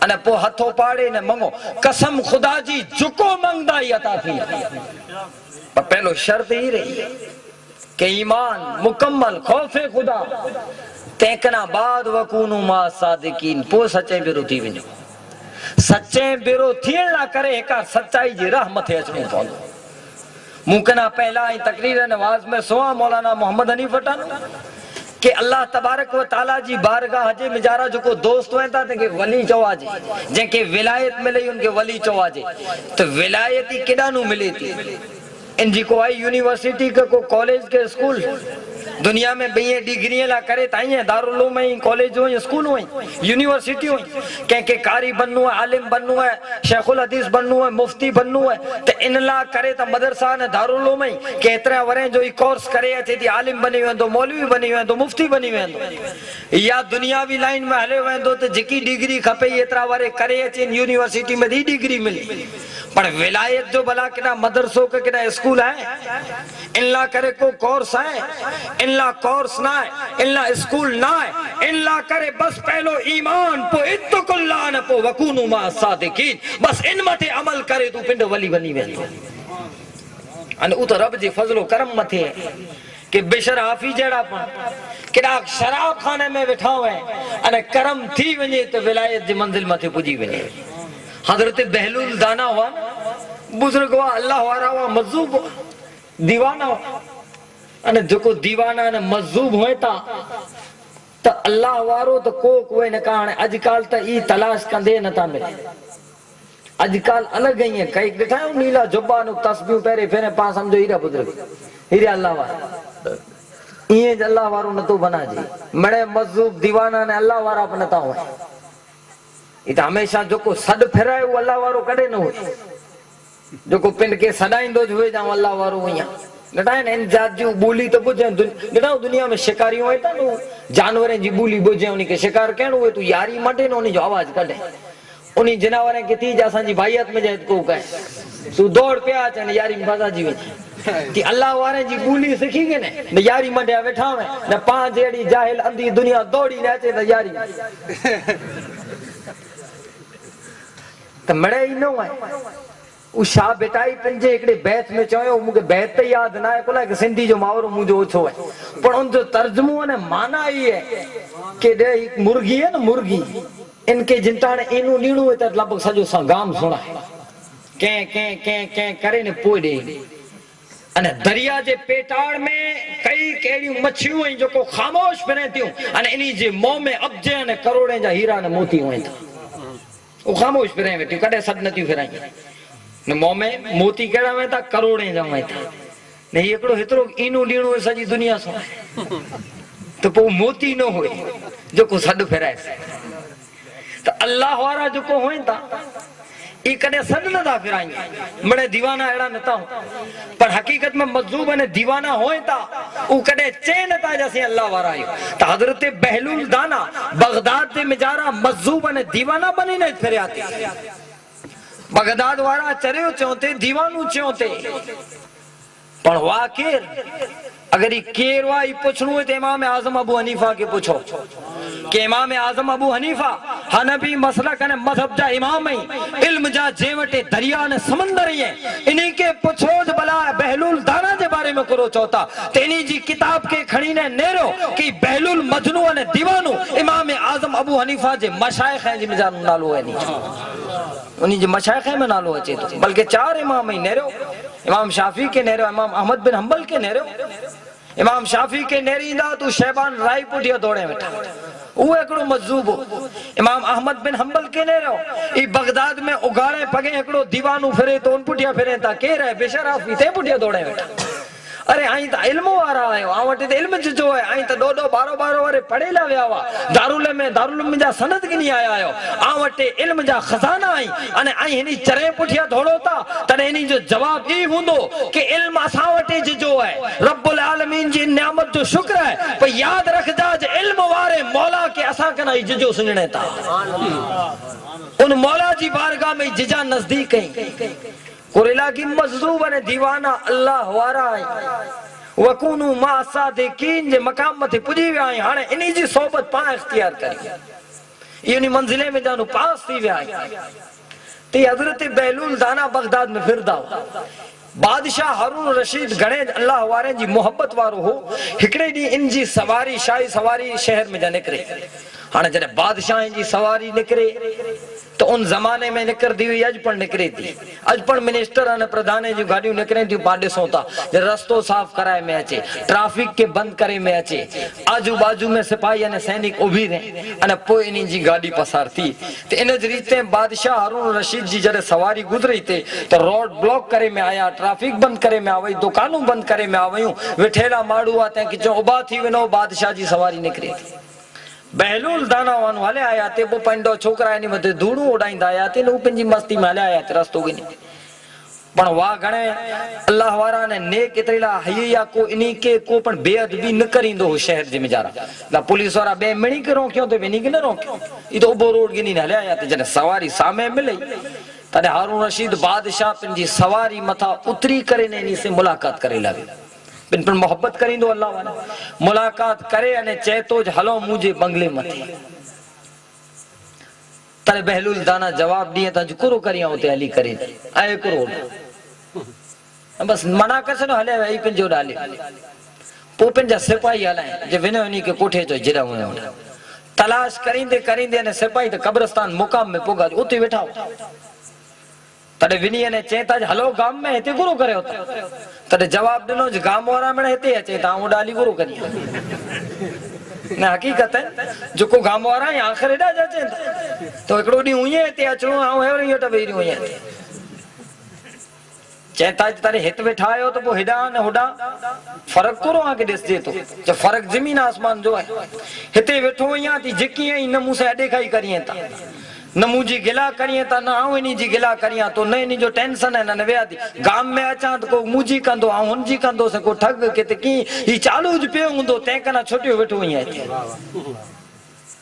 अने पो हथो पाड़े ने मंगो कसम खुदा जी जुको मंगदा ही अता थी पर पहलो शर्त ही रही के ईमान मुकम्मल खौफे खुदा तेकना बाद वकूनु मा सादिकीन पो सच्चे बिरो थी वञो सच्चे बिरो थियण ला करे एका सच्चाई जी राह मथे अचणो पवंदो मुकना पहला ही तकरीर नवाज में सोआ मौलाना मोहम्मद हनीफ वटानो के अल्लाह तबारक व ताला जी बारगाह जे मिजारा जो को दोस्त हुए था के वली चवाजे जेके विलायत मिले उनके वली चवाजे तो विलायत ही केडा नु मिले थी इनजी को आई यूनिवर्सिटी का को कॉलेज के स्कूल दुनिया में बीए डिग्री ला करे ताई है दारुल उलूम है कॉलेज हो स्कूल हो यूनिवर्सिटी हो के कारी बननु है आलिम बननु है शेखुल हदीस बननु है मुफ्ती बननु है तो इन ला करे त मदरसा ने दारुल उलूम है के एतरा वरे जो ई कोर्स करे अचे थी आलिम बनी वेंदो मौलवी बनी वेंदो मुफ्ती बनी वेंदो या दुनियावी लाइन में हले वेंदो तो जेकी डिग्री खपे एतरा वरे करे अचे यूनिवर्सिटी में दी डिग्री मिली पर विलायत जो भला केना मदरसो के केना स्कूल है इनला करे को कोर्स है इनला कोर्स ना है इनला स्कूल ना है इनला करे बस पहलो ईमान पो इत्तकुल्ला न पो वकूनु मा सादिकीन बस इन मथे अमल करे तू पिंड वली बनी वेंदो अन उ तो रब जी फजलो करम मथे के बिशर हाफी जेड़ा पण केड़ा शराब खाने में बैठा हुए अने करम थी वने तो विलायत जी मंजिल मथे पुजी वने हजरत बहलूल दाना हुआ बुजुर्ग हुआ अल्लाह वारा हुआ मजूब दीवाना अने जोको दीवाना ने मजूब होए ता त अल्लाह वारो तो को कोई न काने आजकल त ई तलाश कंदे न ता मिले आजकल अलग ही है कई दिखायो नीला जुब्बा नु तस्बीह पहरे फेरे पा समझो हीरा बुजुर्ग हीरा अल्लाह वारा ये अल्लाह वारो न तो बना जी मड़े मजूब दीवाना ने अल्लाह वारा बनता हो इत हमेशा जो को सद फेराए वो अल्लाह वारो कदे न होए जो को पिंड के सदाइंदो हुए जा अल्लाह वारो हुया नटाइन इन जात जो बोली तो बुझे नटाओ दुनिया में शिकारी होए ता नो जानवरें जी बोली बुझे उनी के शिकार कहणो हुए तू यारी मटे न उनी जो आवाज कढे उन्हीं जनावरें के तीज असांजी भाईयत में जाए को कहे तू दौड़ पे आ चने यारी फसा जी कि अल्लाह वारे जी बोली सीखी के ने यारी मंडिया बैठा में न पांच एड़ी जाहिल अंधी दुनिया दौड़ी न अचे त यारी त मड़े ही न है उषा बेटाई पंजे एकड़े बैत में चयो मुके बैत ते याद ना है कोला कि सिंधी जो मावरो मुजो ओछो है पर उन जो तर्जुमो ने माना ही है कि दे एक मुर्गी है ना मुर्गी इनके जिंटाने इनु नीणु है त लगभग सजो सा गाम सुना है के करे ने पोइ दे अने दरिया जे पेटाड़ में कई केड़ी मछियूं हैं जो को खामोश बने थियूं अने इनी जे मुंह में अब्जे ने करोड़े जा हीरा ने मोती हुए था वो खामोश फिरे वेठी कदे सद नथी फिराई न मुंह में मोती केड़ा में था करोड़े जा हुए था ने एकड़ो हेतरो इनु लीणो सजी दुनिया सो तो पो मोती न होए जो को सद फिराए तो अल्लाह वारा जो को होए ता ई कदे सद न था फिराई मड़े दीवाना एड़ा न था पर हकीकत में मजूब ने दीवाना होए ता उ कदे चैन ता जैसे अल्लाह वारा आयो तो हजरत बहलुल दाना बगदाद दे मिजारा मजूब ने दीवाना बनी न फिरयाती बगदाद वारा चरियो चौथे दीवानू चौथे पण वाकिर अगर ये केरवा ही पूछनु है तो इमाम आजम अबू हनीफा के पूछो कि इमाम आजम अबू हनीफा हनफी मसलक ने मजहब जा इमाम है इल्म जा जेवटे दरिया ने समंदर ही है इन्हीं के पूछो भला बहलुल दाना के बारे में करो चौथा तेनी जी किताब के खड़ी ने नेरो कि बहलुल मजनू ने दीवानू इमाम आजम अबू हनीफा जे मशाइख है जिन जा नालो है नहीं उन्हीं जे मशाइख में नालो अचे तो बल्कि चार इमाम ही नेरो इमाम शाफी के नेरो इमाम अहमद बिन हंबल के नेरो इमाम शाफी के नेरींदा तू शहबान राय पुटिया दौड़े बैठा वो एकड़ो मजूब इमाम अहमद बिन हंबल के नेरो ई बगदाद में उगाड़े पगे एकड़ो दीवानू फिरे तो उन पुटिया फिरे ता के रहे बेशराफी ते पुटिया दौड़े बैठा अरे आई तो इल्म वारा आयो आ वटे तो इल्म जो है आई तो दो दो बारो बारो वारे पढ़ेला विया वा दारुल में जा सनद किनी आया आयो आ वटे इल्म जा खजाना आई अने आई हिनी चरे पुठिया दौड़ो ता तने इनी जो जवाब ई हुंदो कि इल्म असा वटे जो है रब्बुल आलमीन जी नेमत जो शुक्र है पर याद रख जा जे इल्म वारे मौला के असा कना जो सुनने ता उन मौला जी बारगाह में जिजा नजदीक है कुरेला की मजदूब ने दीवाना अल्लाह वारा वकुनु मा सादिकीन जे मकाम मथे पुजी विया आहीं हाणे इनी जी सोबत पा इख्तियार करी इनी मंजिले में जानो पास थी विया ते हजरत बहलुल दाना बगदाद में फिरदा बादशाह हारून रशीद गणे अल्लाह वारे जी मोहब्बत वारो हो हिकड़े दी इन जी सवारी शाही सवारी शहर में जा निकरे हाणे जने बादशाह जी सवारी निकरे तो उन जमाने में निकरती हुई अज पण निकरे थी अज पण मिनिस्टर अने प्रधान जी गाड़ियों निकरे थी पाडे सोता जे रस्तो साफ कराए में अचे ट्रैफिक के बंद करे में अचे आजू बाजू में सिपाही अने सैनिक उभी रहे अने पोइ इनी जी गाड़ी पसार थी ते इन रीते बादशाह हारून रशीद जी जरे सवारी गुजरी थे तो रोड ब्लॉक करे में आया ट्रैफिक बंद करे में आवई दुकानों बंद करे में आवयूं वेठेला माड़ू आ ते कि उबा थी वनो बादशाह जी सवारी निकरे थी बहलुल दाना वान वाले आया ते वो पंडो छोकरा इनी मथे धूड़ू उड़ाइंदा आया ते नु पंजी मस्ती में हले आया ते रस्तो गिनी पण वा गणे अल्लाह वारा ने नेक इतरीला हयया को इनी के को पण बेअदबी न करिंदो हो शहर जे मिजारा ला पुलिस वाला बे मिणी के रोक्यो ते विनी के न रोक्यो ई तो उबो रोड गिनी हले आया ते जने सवारी सामे मिले तने हारून रशीद बादशाह पंजी सवारी मथा उतरी करे ने इनी से मुलाकात करे लागे बिन पर मोहब्बत करींदो अल्लाह वाला मुलाकात करे अने चेतो हलो मुझे बंगले मथे तने बहलुल दाना जवाब दिए ता जुकुरो करिया होते हली करे आए करो बस मना कर सनो हले आई पिंजो डाले पो पिंजा सिपाही हलाए जे विने उनी के कोठे जो जिरा हुए तलाश करिंदे करिंदे ने सिपाही तो कब्रिस्तान मुकाम में पोगा उते बैठा तने विनी ने चेता हलो गाम में हेते गुरु करे होता तने जवाब दिनो गाम वारा में हेते अचे ता हूं डाली गुरु करी ना हकीकत है जो को गाम वारा है आखिर एडा जाचे तो एकड़ो डी हुई हेते अचणो आ हेवरी हट वेरी हुई चेता तारे हित बैठा आयो तो वो हेडा ने होडा फर्क करो आके दिसजे तो जो फर्क जमीन आसमान जो है हिते बैठो या ती जिकी है न मुसे अडे खाई करिए ता न मुझी गिला करिए ता न आऊं इनी जी गिला करिया तो न इनी जो टेंशन है न वेया थी गाम में अचा तो को मुझी कंदो आ हुन जी कंदो से को ठग के ते की ई चालू ज पे हुंदो ते कना छोटियो बैठो ही है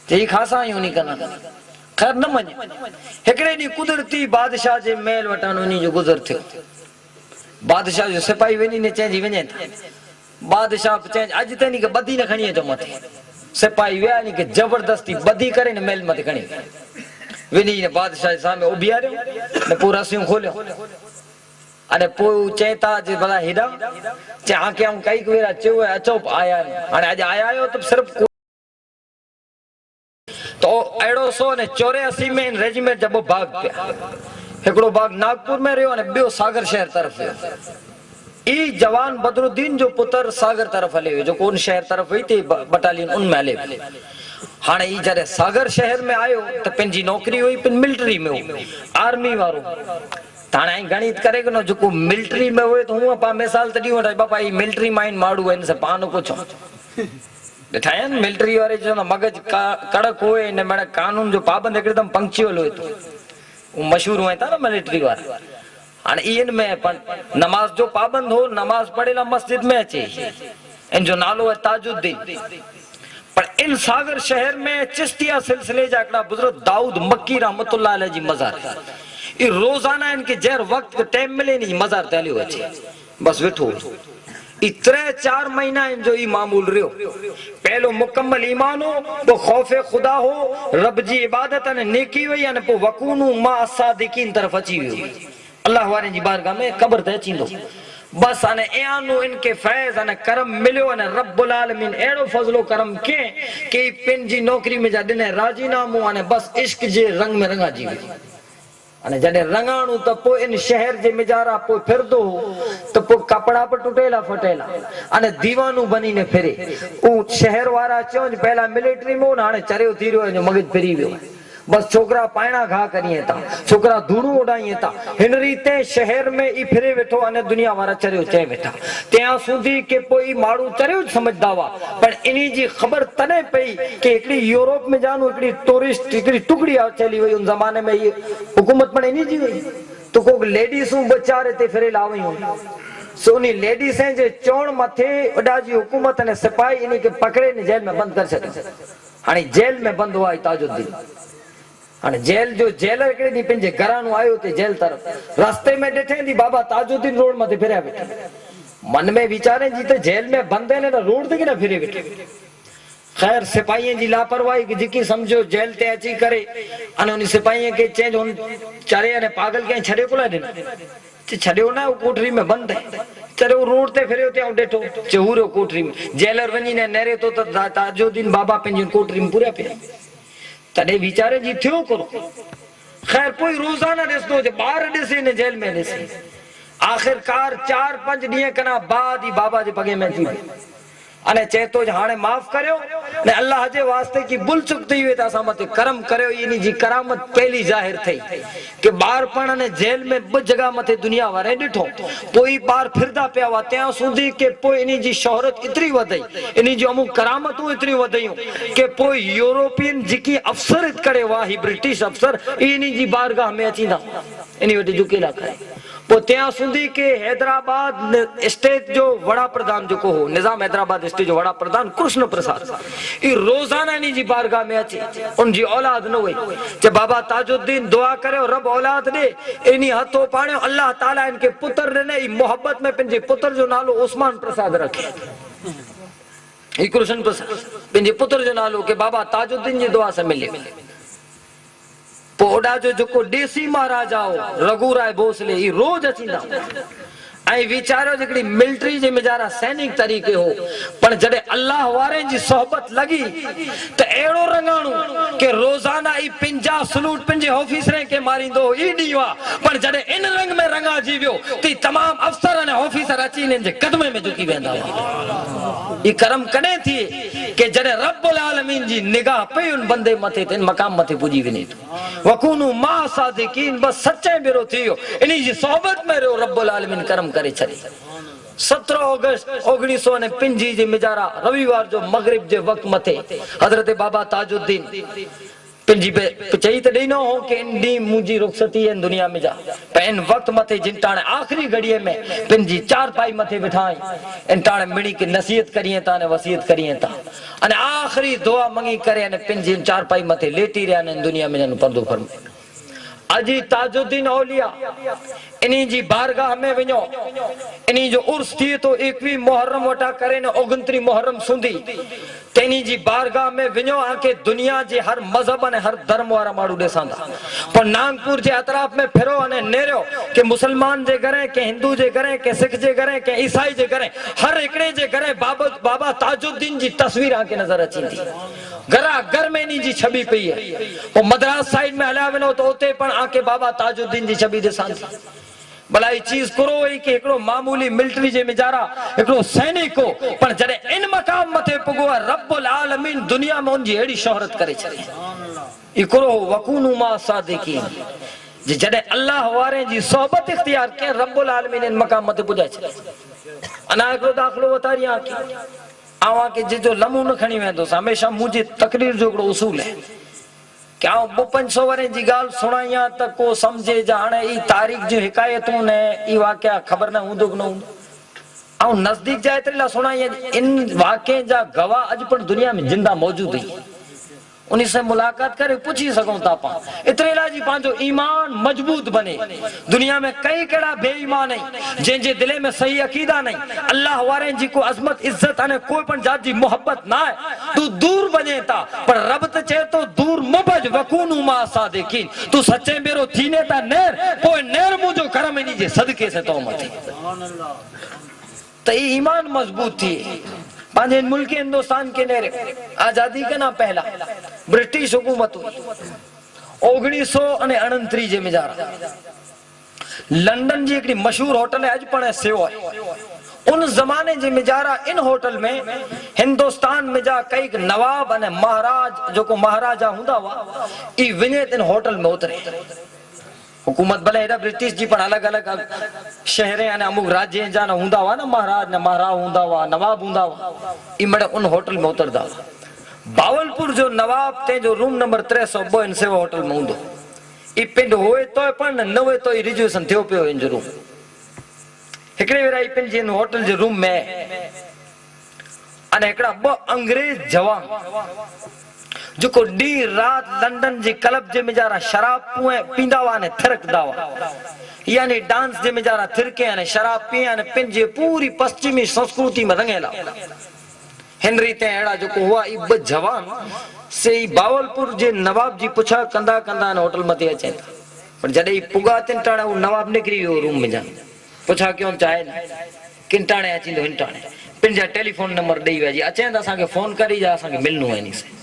ते खासा ही उनी कना खैर न मञे। हिकिड़े ॾींहुं कुदरती बादशाह जे महल वटां उन्ही जो गुज़र थियो। बादशाह जो सिपाही वञी ने चइजी वञे था। बादशाह चइनि अॼु ताईं के ॿधी न खणी अचो मथे। सिपाही विया नी के जबरदस्ती ॿधी करे न महल मथे खणी वञी ने बादशाह जे साम्हूं उभियारियो ने पोइ रसियूं खोलियो अने पोइ चए था जे भला हेॾा चाह के आऊं कई वेरा चयो अचो आया हाणे अॼु आया आहियो त सिर्फ़ तो अहिड़ो सो ने 84 में रेजिमेंट जा ॿ भाग पिया। हिकिड़ो भाग नागपुर में रहियो अने ॿियो सागर शहर तरफ़ वियो। ई जवान बदरुद्दीन जो पुत्र सागर तरफ़ हले वियो जेको उन शहर तरफ़ वई थी बटालियन उन में हले वियो। हाणे ई जॾहिं सागर शहर में आयो त पंहिंजी नौकरी हुई मिलिट्री में हो आर्मी वारो। हाणे गणित करे न जेको मिलिट्री में हुए त हूअं पाण मिसाल त ॾियूं वठे बापा ही मिलिट्री माइन माण्हू आहिनि से पाण पुछो ॾिठा आहिनि मिलिट्री वारे चवंदा मगज कड़क हुए हिन में कानून जो पाबंद हिकदमि पंक्चुअल हुए तो मशहूर हुए था न मिलिट्री वारा। हाणे इन में नमाज जो पाबंद हो नमाज पढ़ेला मस्जिद में अचे इन जो नालो है ताजुद्दीन। पर इन सागर शहर में चिश्तिया सिलसिले जा हिकिड़ा बुजुर्ग दाऊद मक्की रहमतुल्लाह अलैह जी मज़ार ई रोजाना इनके जहर वक्त टाइम मिले नी मज़ार ते हलियो अचे बस वेठो ई 3-4 महीना इन जो ई मामूल रहियो। पहलो मुकम्मल ईमान हो तो खौफे खुदा हो रब जी इबादत ने नेकी हुई अने पो वकूनु मा सादिकीन तरफ अची वियो अल्लाह वारे जी बारगाह में कब्र ते अचींदो बस अने एयानो इनके फैज़ अने करम मिलियो अने रब्बुल आलमीन एड़ो फजलो करम के कि पंहिंजी नौकरी में जा ॾिने राजीनामो अने बस इश्क जे रंग में रंगा जी वियो। अने जॾहिं रंगाणू त पोइ इन शहर जे मिजारा पोइ फिरदो त पोइ कपड़ा पर टुटेला फटेला अने दीवानू बनी ने फिरे उ शहर वारा चवनि पहला मिलिट्री में हाणे चरियो थी रहियो जो मगज फिरी वियो बस छोकरा पाइणा घा करिए था छोकरा धूड़ू उड़ाइए था हिन रीते शहर में ई फिरे वेठो अने दुनिया वारा चरियो चए वेठा त्या सुधी के पोइ माण्हू चरियो समझदा हुआ पर इन्ही जी ख़बर तॾहिं पई कि हिकिड़ी यूरोप में जानू हिकिड़ी टूरिस्ट हिकिड़ी टुकड़ी चली वई उन ज़माने में ये हुकूमत पण इन्ही जी हुई तो को लेडीसूं बेचारे ते फिरे लावियूं सोनी लेडीसें जे चवण मथे वॾा जी हुकूमत ने सिपाही इन्ही के पकड़े ने जेल में बंद कर छॾियो। हाणे जेल में बंद हुआ ताजुद्दीन हाणे जेल जो जेलर हिकिड़े ॾींहुं पंहिंजे घरानो आयो ते जेल तरफ़ रस्ते में ॾिठे थी बाबा ताजुद्दीन रोड मथे फिरिया वेठा मन में वीचारे जी त जेल में बंद आहिनि त रोड ते केॾा फिरे वेठे। खैर सिपाहीअ जी लापरवाही जेकी सम्झो जेल ते अची करे अने उन सिपाहीअ खे चइजो चारे अने पागल कंहिं छॾियो कोन ॾिनो छॾियो न कोठरी में बंद आहे चलो रोड ते फिरियो ते ॾिठो चहूरियो कोठरी में जेलर वञी ने नेरे तो त ताजुद्दीन बाबा पंहिंजी कोठरी में पूरा पिया तॾहिं वीचारे जी थियो करो। खैर पोइ रोज़ाना ॾिसंदो जे ॿार ॾिसे ने जेल में ॾिसे आख़िरकार 4-5 ॾींहं कना बाद ही बाबा जे पगे में थी अने चए तो हाणे माफ़ करियो ने अल्लाह जे वास्ते की भुल चुक थी वे त असां मथे करम करियो इनी जी करामत पहली ज़ाहिर थई कि ॿार पण ने जेल में ब जगह मथे दुनिया वारे ॾिठो पोइ ॿार फिरदा पिया हुआ त्या सुधी के पोइ इनी जी शोहरत एतिरी वधई इनी जो अमुक करामतूं एतिरी वधयूं कि पोइ यूरोपियन जेकी अफसर करे हुआ ही ब्रिटिश अफसर इनी जी बारगाह में अचींदा इनी वटि झुकेला करे पोइ त्या सुधी के हैदराबाद स्टेट जो वड़ा प्रधान जो हो निजाम हैदराबाद स्टेट जो वड़ा प्रधान कृष्ण प्रसाद ई रोजाना इन्ही जी बारगाह में अचे उनजी औलाद न हुई जे बाबा ताजुद्दीन दुआ करे रब औलाद दे इन्ही हथो पाणियो अल्लाह ताला इनके पुत्र ॾिने ई मोहब्बत में पंहिंजे पुत्र जो नालो उस्मान प्रसाद रखे ई कृष्ण प्रसाद पंहिंजे पुत्र जो नालो के बाबा ताजुद्दीन जी दुआ से मिले पोडा जो जेको देसी महाराजा हो रघुराय भोसले ई रोज अचींदा ऐं वीचारो हिकिड़ी मिलिट्री जे मिजारा सैनिक तरीक़े हो पर जॾहिं अल्लाह वारे जी सोहबत लगी त अहिड़ो रंगाणो कि रोज़ाना ई 50 सलूट पंहिंजे ऑफिसर खे मारींदो ई ॾींहुं आहे पर जॾहिं इन रंग में रंगाजी वियो त तमाम अफसर ऐं ऑफिसर अची इन्हनि जे कदमे में झुकी वेंदा हुआ। ई करम कॾहिं थिए कि जॾहिं रब्बुल आलमीन जी निगाह पई उन बंदे मथे ते मक़ाम मथे पुॼी वञे थो वकूनु मा सादिकीन बस सच्चे भेरो थी वियो इन्ही जी सोहबत में रहियो रब्बुल आलमीन करम करे छॾे। 17 अगस्त 1905 जे मिजारा रविवार जो मगरिब जे वक्त मथे हजरत बाबा ताजुद्दीन पिंजी पे चई त ॾिनो हो कि इन ॾींहुं मुंहिंजी रुख़सती है दुनिया में जा पर इन वक़्त मथे जिन टाणे आख़िरी घड़ीअ में पिंजी चार पाई मथे बिठा इन टाणे मिणी की नसीहत करिए था ने वसीयत करिए था अने आख़िरी दुआ मंगी करे अने पिंजी चार पाई मथे लेटी रहिया इन दुनिया में जन पर्दो फरमाए अजी ताजुद्दीन औलिया इन्हीं जी बारगाह में वञो इन्हीं जो उर्स थिए तो 21 मुहर्रम वटा करे न 29 मुहर्रम सुंदी तेनी जी बारगाह में वञो आके दुनिया जे हर मजहब ने हर धर्म वारा माण्हू ॾिसंदा पर नागपुर जे अतराफ में फिरो अने नेरियो के मुसलमान जे घरे के हिंदू जे घरे के सिख जे घरे के ईसाई जे घरे हर हिकड़े जे घरे बाबा ताजुद्दीन जी तस्वीर आके नजर अची थी घरा घर में नी जी छवि पई है वो मद्रास साइड में हलिया वञो तो उते पण आके बाबा ताजुद्दीन जी छवि ॾिसां थी भला ही चीज करो ही कि एकड़ो मामूली मिलिट्री जे मिजारा एकड़ो सैनिक हो पर जडे इन मकाम मथे पुगो रब्बुल आलमीन दुनिया में उनजी एड़ी शोहरत करे छड़ी इकरो वकूनु मा सादिकीन जे जडे अल्लाह वारे जी सोहबत इख्तियार के रब्बुल आलमीन इन मकाम मथे पुजाए छड़े अना एकड़ो दाखलो वतारी आके आवा के जे जो लमू न खणी वेंदो हमेशा मुझे तकरीर जो एकड़ो उसूल है क्या 500 वरे जी गाल सुनाइया त को समझे जा हाणे ई तारीख जो हिकायतूं ने ई वाकया खबर न हूंदो न हूंदो ऐं नजदीक जा एतिरे सुनाइया इन वाकये जा गवाह अॼु पण दुनिया में जिंदा मौजूद ही उन्हीं से मुलाकात करे पूछी सको था पा इतरे ला जी पांजो ईमान मजबूत बने दुनिया में कई केड़ा बेईमान है जे जे दिले में सही अकीदा नहीं अल्लाह वारे जी को अजमत इज्जत अने कोई पण जात जी मोहब्बत ना है तू दूर बने ता पर रब त चे तो दूर मुबज वकूनु मा सादिकीन तू सच्चे मेरो थीने ता नेर कोई नेर मुजो करम नी जे सदके से तो मथे सुभान अल्लाह त ईमान मजबूत थी पांजे मुल्क हिंदुस्तान के नेरे आजादी के ना पहला ब्रिटिश हुकूमत 1929 जे मिजारा लंदन जी एकड़ी मशहूर होटल है अज पण सेव है उन जमाने जे मिजारा इन होटल में हिंदुस्तान में जा कई नवाब अने महाराज जो को महाराजा हुंदा वा ई विने इन होटल में उतरे हुकूमत भले एडा ब्रिटिश जी पण अलग अलग शहरे अने अमुक राज्य जा न हुंदा वा न महाराज न महाराव हुंदा वा नवाब हुंदा वा ई मडे उन होटल में उतरदा बावलपुर जो नवाब ते जो रूम नंबर 302 इन सेवा होटल में हुंदो ई पिंड होए तो पण न होए तो ई रिजर्वेशन थियो पियो इन जो रूम हिकड़े वेरा ई पिंड जे होटल जे रूम में अने एकड़ा ब अंग्रेज जवान जो को डी रात लंदन जे क्लब जे मिजारा शराब पींदा वा ने थिरकदा वा यानी डांस जे मिजारा थिरके अने शराब पिए अने पिन जे पूरी पश्चिमी संस्कृति में रंगेला हेनरी ते एड़ा जो को हुआ ई ब जवान से ई बावलपुर जे नवाब जी पुछा कंदा कंदा ने होटल मते अचे पर जडे ई पुगा तिन टाणे वो नवाब निकरी वियो रूम में जा पुछा क्यों चाहे किन टाणे अचिंदो हिन टाणे पिन जा टेलीफोन नंबर देई वेजी अचे त असा के फोन करी जा असा के मिलनो है नी से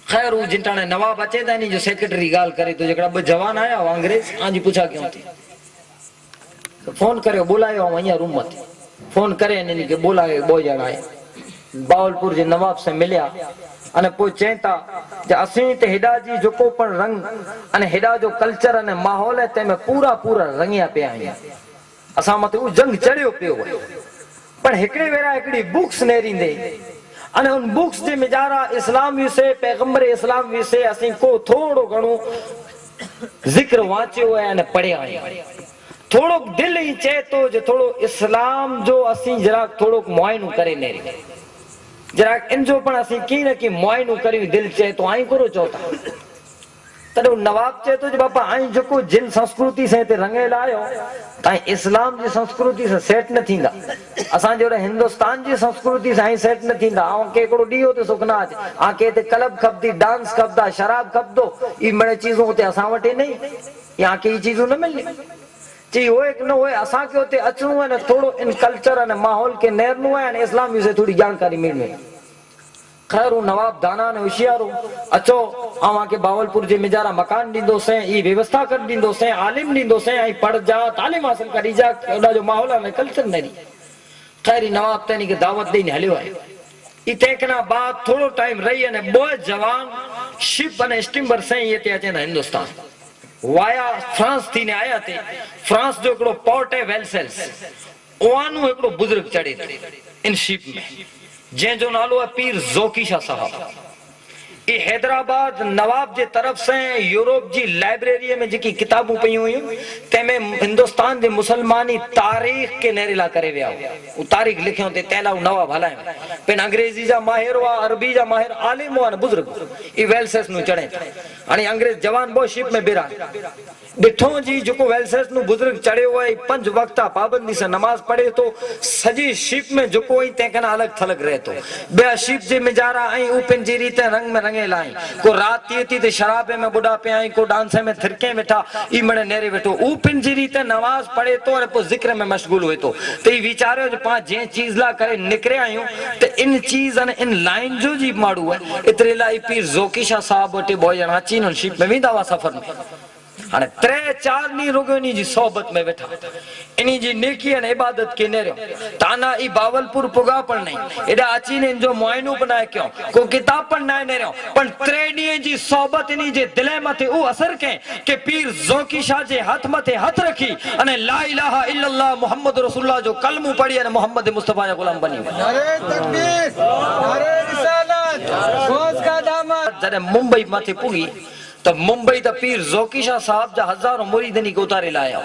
खैर वो जिन टाणे नवाब अचे त नी जो सेक्रेटरी गाल करे तो जकड़ा ब जवान आया अंग्रेज आजी पूछा क्यों थी तो फोन करे बुलायो अहिया रूम मते फोन करे ने के बुलाए बो जण आए बावलपुर जे नवाब से मिलिया अने पो चेता जे असी ते हेडा जी जो को पण रंग अने हेडा जो कल्चर अने माहौल है ते में पूरा पूरा रंगिया पे आया असा मते उ जंग चढ़ियो पियो पण हिकड़े वेरा एकड़ी बुक्स नेरींदे अने उन बुक्स जे मिजारा इस्लाम विषय पैगंबर इस्लाम विषय असी को थोड़ो घणो जिक्र वांचियो है अने पढ़िया है थोड़ो दिल ही चे तो जे थोड़ो इस्लाम जो असी जरा थोड़ो मुआयनो करे नेरी जरा इन जो पण असी की न की मुआयनो करी दिल चे तो आई करो चोता तडो नवाब चे तो जे बापा आई जको जिन संस्कृति से ते रंगेला आयो ताई इस्लाम जी संस्कृति से सेट न थींदा असा जो हिंदुस्तान जी संस्कृति से आई सेट न थींदा आ के एकड़ो डी हो तो सुखना आ के ते क्लब खपदी डांस खपदा शराब खपदो ई मणे चीजों ते असा वटे नहीं या के ई चीजों न मिलनी जी होए न होए असा के होते अचणो है न थोड़ो इन कल्चर अने माहौल के नेरनो है अने इस्लाम विषय थोड़ी जानकारी मिलनी खैर नवाब दाना ने होशियारो अचो आवा के बावलपुर जे मिजारा मकान दींदो से ई व्यवस्था कर दींदो से आलिम दींदो से आई पढ़ जा तालीम हासिल करी जा ओडा जो माहौल है कल्चर नहीं खैर नवाब तेनी के दावत देने हलियो है ई तेकना बाद थोड़ो टाइम रही अने बो जवान शिप अने स्टीमर से ये ते अचे न हिंदुस्तान वाया फ्रांस थी ने आया थे फ्रांस जो एकड़ो पोर्ट है वेल्सेल्स ओआनु एकड़ो बुजुर्ग चढ़े इन शिप में जे जो नालो है पीर जोकी शाह साहब ये हैदराबाद नवाब जे तरफ से यूरोप जी लाइब्रेरी में जेकी किताबूं पई हुई तेमे हिंदुस्तान जे मुसलमानी तारीख के नेरेला करे विया उ तारीख लिखियो ते तेला नवाब हलाए पेन अंग्रेजी जा माहिर वा अरबी जा माहिर आलिम वा बुजुर्ग ई वेल्सेस नु चढ़े हाने अंग्रेज जवान बो शिप में बिरा डिठो जी जो वेल्सेस नु बुजुर्ग चढ़े हुए 5 वक्ता पाबंदी से नमाज पढ़े तो सजी शिप में जो कोई तेकना अलग थलग रहे तो बे शिप जे मिजारा आई उ पिन रीते रंग में रंगे लाई को रात थी ते शराबे में बुढ़ा पे आई को डांसे में थिरके बैठा ई मने नेरे बैठो उ पिन रीते नमाज पढ़े तो और पो जिक्र में मशगूल हुए तो ते विचारो जो पांच जे चीज ला करे निकरे आयो ते इन चीज अन इन लाइन जो जी माडू है इतरे लाई पीर जोकीशा साहब बटे बॉय जना चीन शिप में विंदा वा सफर में हाने 3-4 नी रोगनी जी सोबत में बैठा इनी जी नेकी अने इबादत के नेरो ताना ई बावलपुर पुगा पण नहीं एडा अची ने जो मुआइनो बनाए क्यों को किताब पण ना नेरो पण 3 डी जी सोबत इनी जे दिले मथे उ असर के पीर जोकी शाह जे हाथ मथे हाथ रखी अने ला इलाहा इल्लल्लाह मुहम्मद रसूलुल्लाह जो कलमो पढ़ी अने मोहम्मद मुस्तफा जा गुलाम बनी नारे तकबीर नारे रिसालत रोज का दामन जरे मुंबई मथे पुगी तो मुंबई द पीर जोकीशा साहब जा हजारों मुरीदनी को उतारे लाया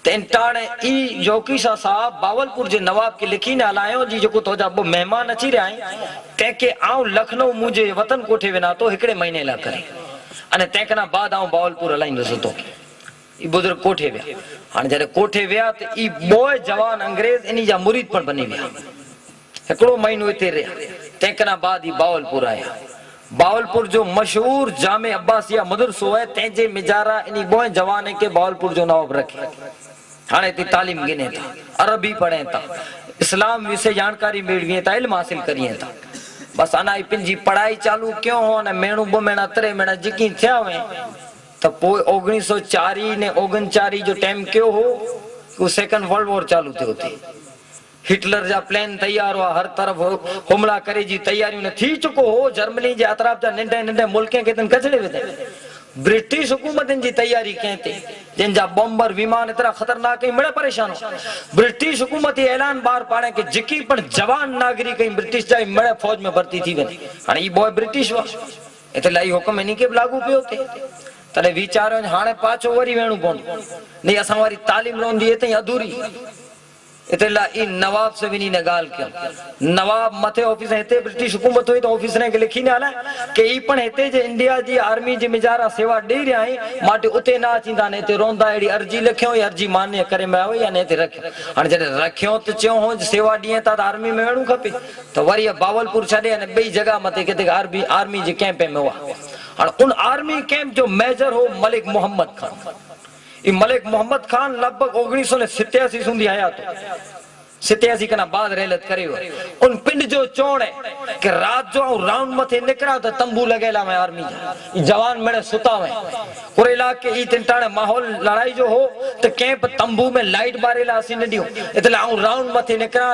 तेंटाणे ई जोकीशा साहब बावलपुर जे नवाब के लिखी ने हलायो जी जो तो जा मेहमान अची रहा है तेके आऊं लखनऊ मुझे वतन कोठे विना तो एकड़े महीने ला करे अने तेकना बाद आऊं बावलपुर हलाइंदुस तो ई बुजुर्ग कोठे वे हाने जरे कोठे वया त ई बोय जवान अंग्रेज इनी जा मुरीद पण बनी वया एकड़ो महीनो इते रहा तेकना बाद ई बावलपुर आया बावलपुर जो मशहूर जामे अब्बासिया मदरसो है तेजे मिजारा इनी बोए जवान के बावलपुर जो नवाब रखे हाने ती तालीम गिने था अरबी पढ़े था इस्लाम विषय जानकारी मेड़वी था इल्म हासिल करिए था बस अना पिंजी पढ़ाई चालू क्यों हो ने मेणु ब मेणा 3 महीना जिकी थिया वे तो पोइ 1904 ने 39 जो टाइम क्यों हो वो सेकंड वर्ल्ड वॉर चालू थियो थी हिटलर जा प्लान तैयार हुआ हर तरफ हमला करे जी तैयारियों ने थी चुको हो जर्मनी जे अतराफ जा नंढे नंढे मुल्क के तन कचड़े वे ब्रिटिश हुकूमतन जी तैयारी कहते जिन जा बॉम्बर विमान इतना खतरनाक है बड़ा परेशान हो ब्रिटिश हुकूमत ऐलान बार पाड़े के जिकी पण जवान नागरिक ब्रिटिश जा बड़े फौज में भर्ती थी वे हाने ई बॉय ब्रिटिश वा इते लाई हुकम इनी के लागू पियो थे तने विचारो हाने पाछो वरी वेणु कोन नहीं असा वारी तालीम रोंदी एते अधूरी इतला ई नवाब से विनी ने गाल क्यों नवाब मथे ऑफिस हेते ब्रिटिश हुकूमत हुई तो ऑफिस ने के लिखी ने आला के ई पण हेते जे इंडिया जी आर्मी जी मिजारा सेवा दे रहा है माटे उते ना चिंदा ने ते रोंदा एडी अर्जी लिखियो या अर्जी मान्य करे में आवे या ने ते रख हन जने रखियो तो चो हो सेवा दिए ता आर्मी में वेणु खपे तो वरी बावलपुर छडे अने बई जगह मते के आर्मी जी कैंप में हुआ और उन आर्मी कैंप जो मेजर हो मलिक मोहम्मद खान ई मलिक मोहम्मद खान लगभग 1987 सुंदी आया तो 87 कना बाद रेलत करे उन पिंड जो चोण है कि रात जो राउंड मथे निकरा तो तंबू लगेला में आर्मी जा जवान मेरे सुता में पूरे इलाके ई तिंटाणे माहौल लड़ाई जो हो तो कैंप तंबू में लाइट बारेला सी नडियो इतला आऊं राउंड मथे निकरा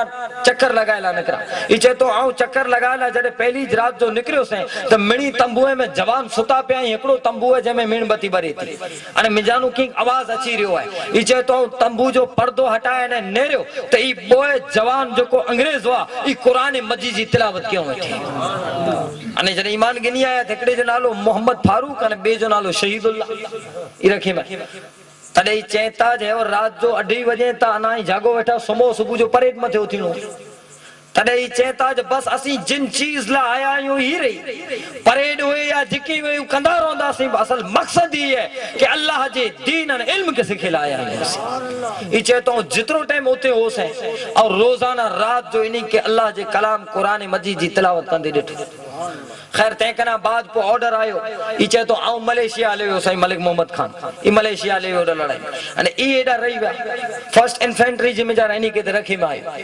चक्कर लगाएला निकरा ई चे तो आऊं चक्कर लगाएला जडे पहली रात जो निकरियो से तो मिणी तंबूए में जवान सुता पे एकड़ो तंबू है जेमे मीणबत्ती बरी थी अने मिजानु की आवाज अची रियो है ई चे तो तंबू जो पर्दो हटाए ने नेरियो तो ई जवान जो को अंग्रेज हुआ ई कुरान मजीद जी तिलावत क्यों थी अने जने ईमान गिनी आया थकड़े जो नालो मोहम्मद फारूक अने बे जो नालो शहीदुल्लाह ई रखे में तडे ई चेता जे और रात जो 2:30 बजे ता ना जागो बैठा सुबह सुबह जो परेड में थे उथिनो तडे ई चेता जे बस असी जिन चीज ला आया यो ही रही परेड हुए या जिकी वे कंदा रोंदा सी असल मकसद ही है कि अल्लाह जे दीन अने इल्म के सिखे लाया है ई चेतो जितरो टाइम होते हो से और रोजाना रात जो इनी के अल्लाह जे कलाम कुरान मजीद जी तिलावत कंदे डिठो खैर तेकना बाद को ऑर्डर आयो ई चे तो आऊं मलेशिया लेयो सही मलिक मोहम्मद खान ई मलेशिया लेयो लड़ाई अने ई एडा रही वा फर्स्ट इन्फेंट्री जी में जा रहनी के रखी में आयो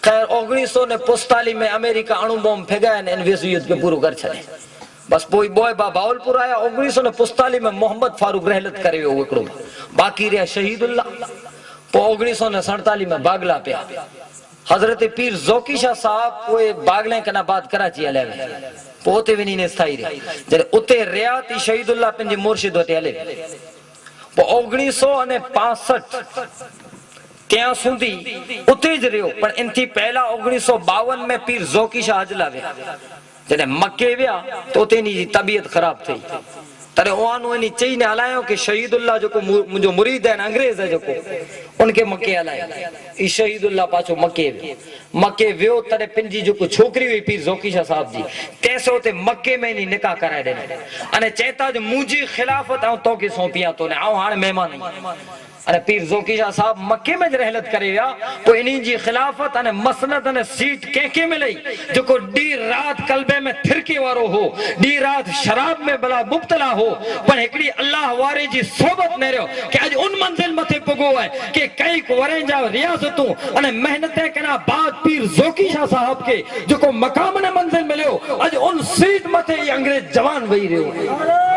खैर 1945 में अमेरिका अणु बम फेगाया ने विश्व युद्ध के पूरो कर छले बस पोई बॉय बावलपुर आया 1945 में मोहम्मद फारूक रहलत करयो एकड़ो बाकी रे शहीदुल्लाह पो 1947 में बागला पे हजरत पीर जोकीशा साहब कोई बागले कना बाद कराची आले पोते विनी ने स्थाई रे जरे उते रियाती शहीदुल्लाह पिंजे मुर्शिद होते आले पो 1965 त्या सुधी उते ज रहियो पण इनथी पहला 1952 में पीर जोकीशा हज लावे जॾहिं मके विया त उते इन जी तबियत ख़राब थी तॾहिं उहानो इन चई ने हलायो कि शहीदुल्लाह जेको मुंहिंजो मुरीद आहे अंग्रेज आहे जेको उनखे मके हलायो ई शहीदुल्लाह पाछो मके वियो तॾहिं पंहिंजी जेको छोकिरी हुई पीर ज़ोकी शाह साहिब जी तंहिंसां उते मके में नी निकाह कराए ॾिनई अने चए था मुंहिंजी ख़िलाफ़त ऐं तोखे सौंपियां थो ऐं हाणे महिमान आहियां अने पीर ज़ोकी शाह साहब मके में रहलत करे विया पोइ इन्ही जी ख़िलाफ़त अने मसनद अने सीट कंहिंखे मिलई जेको ॾींहुं राति कल्बे में थिरके वारो हो ॾींहुं राति शराब में भला मुब्तला हो पर हिकिड़ी अल्लाह वारे जी सोबत में रहियो कि अॼु उन मंज़िल मथे पुॻो आहे कि कई वरे जा रियाज़तूं अने मेहनतें कना बाद पीर ज़ोकी शाह साहब खे जेको मक़ाम ने मंज़िल मिलियो अॼु उन सीट मथे ई अंग्रेज जवान वेही रहियो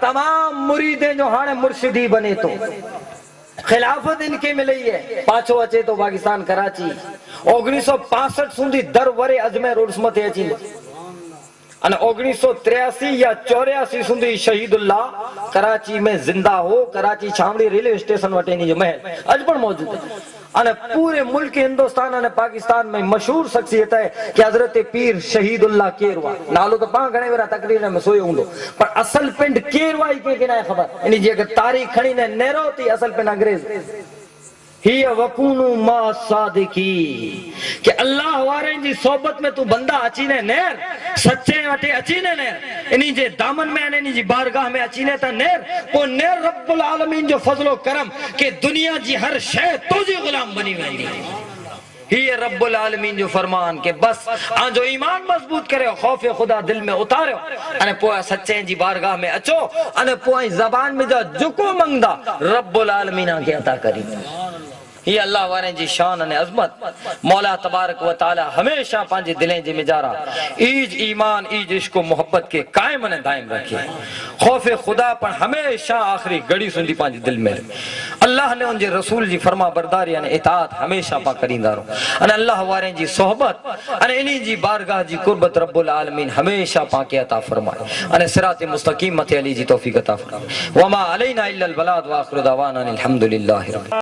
तमाम मुरीदे जो हाणे मुर्शिदी बने तो खिलाफत इनके मिली है पाछो अचे तो पाकिस्तान कराची 1965 सुधी दर वरे अजमेर उर्स मथे अची अने 1983 या 84 सुधी शहीदुल्लाह कराची में जिंदा हो कराची छावड़ी रेलवे स्टेशन वटे जो महल अज पण मौजूद है अने पूरे मुल्क हिंदुस्तान अने पाकिस्तान में मशहूर शख्सियत है कि हजरत पीर शहीदुल्लाह केरवा नालो तो पाण घणे वेरा तकरीर में सोयो हुंदो पर असल पिंड केरवा ही के ना खबर इन जी अगर तारीख खणी ने नेरो थी असल पिंड अंग्रेज ही वकूनु मा सादिकी कि अल्लाह वारे जी सोबत में तू बंदा अची ने नेर सच्चे वटे अची ने नेर इन्ही जे दामन में इन्ही जी बारगाह में अची ने त नेर पो नेर रब्बुल आलमीन जो फजलो करम कि दुनिया जी हर शय तुझी गुलाम बनी वेंदी ही रब्बुल आलमीन जो फरमान के बस आजो ईमान मजबूत करे खौफ खुदा दिल में उतारो अने पोइ सच्चे जी बारगाह में अचो अने पोइ ज़बान में जा जुको मंगदा रब्बुल आलमीन के अता करी ही अल्लाह वारे जी शान अने अजमत मौला तबारक व तआला हमेशा पांजे दिलें जे मिजारा ईज ईमान ईज इश्क व मोहब्बत के कायम अने दायम रखे खौफ खुदा पर हमेशा आखिरी घड़ी सुंदी पांजे दिल में अल्लाह ने उनजे रसूल जी फरमा बरदारी अने इताअत हमेशा पा करींदा रहो अने अल्लाह वारे जी सोहबत अने इन्ही जी बारगाह जी कुर्बत रब्बुल आलमीन हमेशा पा के अता फरमाए अने सिरात मुस्तकीम मथे अली जी तौफीक अता फरमाए वमा अलैना इल्लल बलाग व आखिरु दावाना अनिल हम्दुलिल्लाहि रब्बिल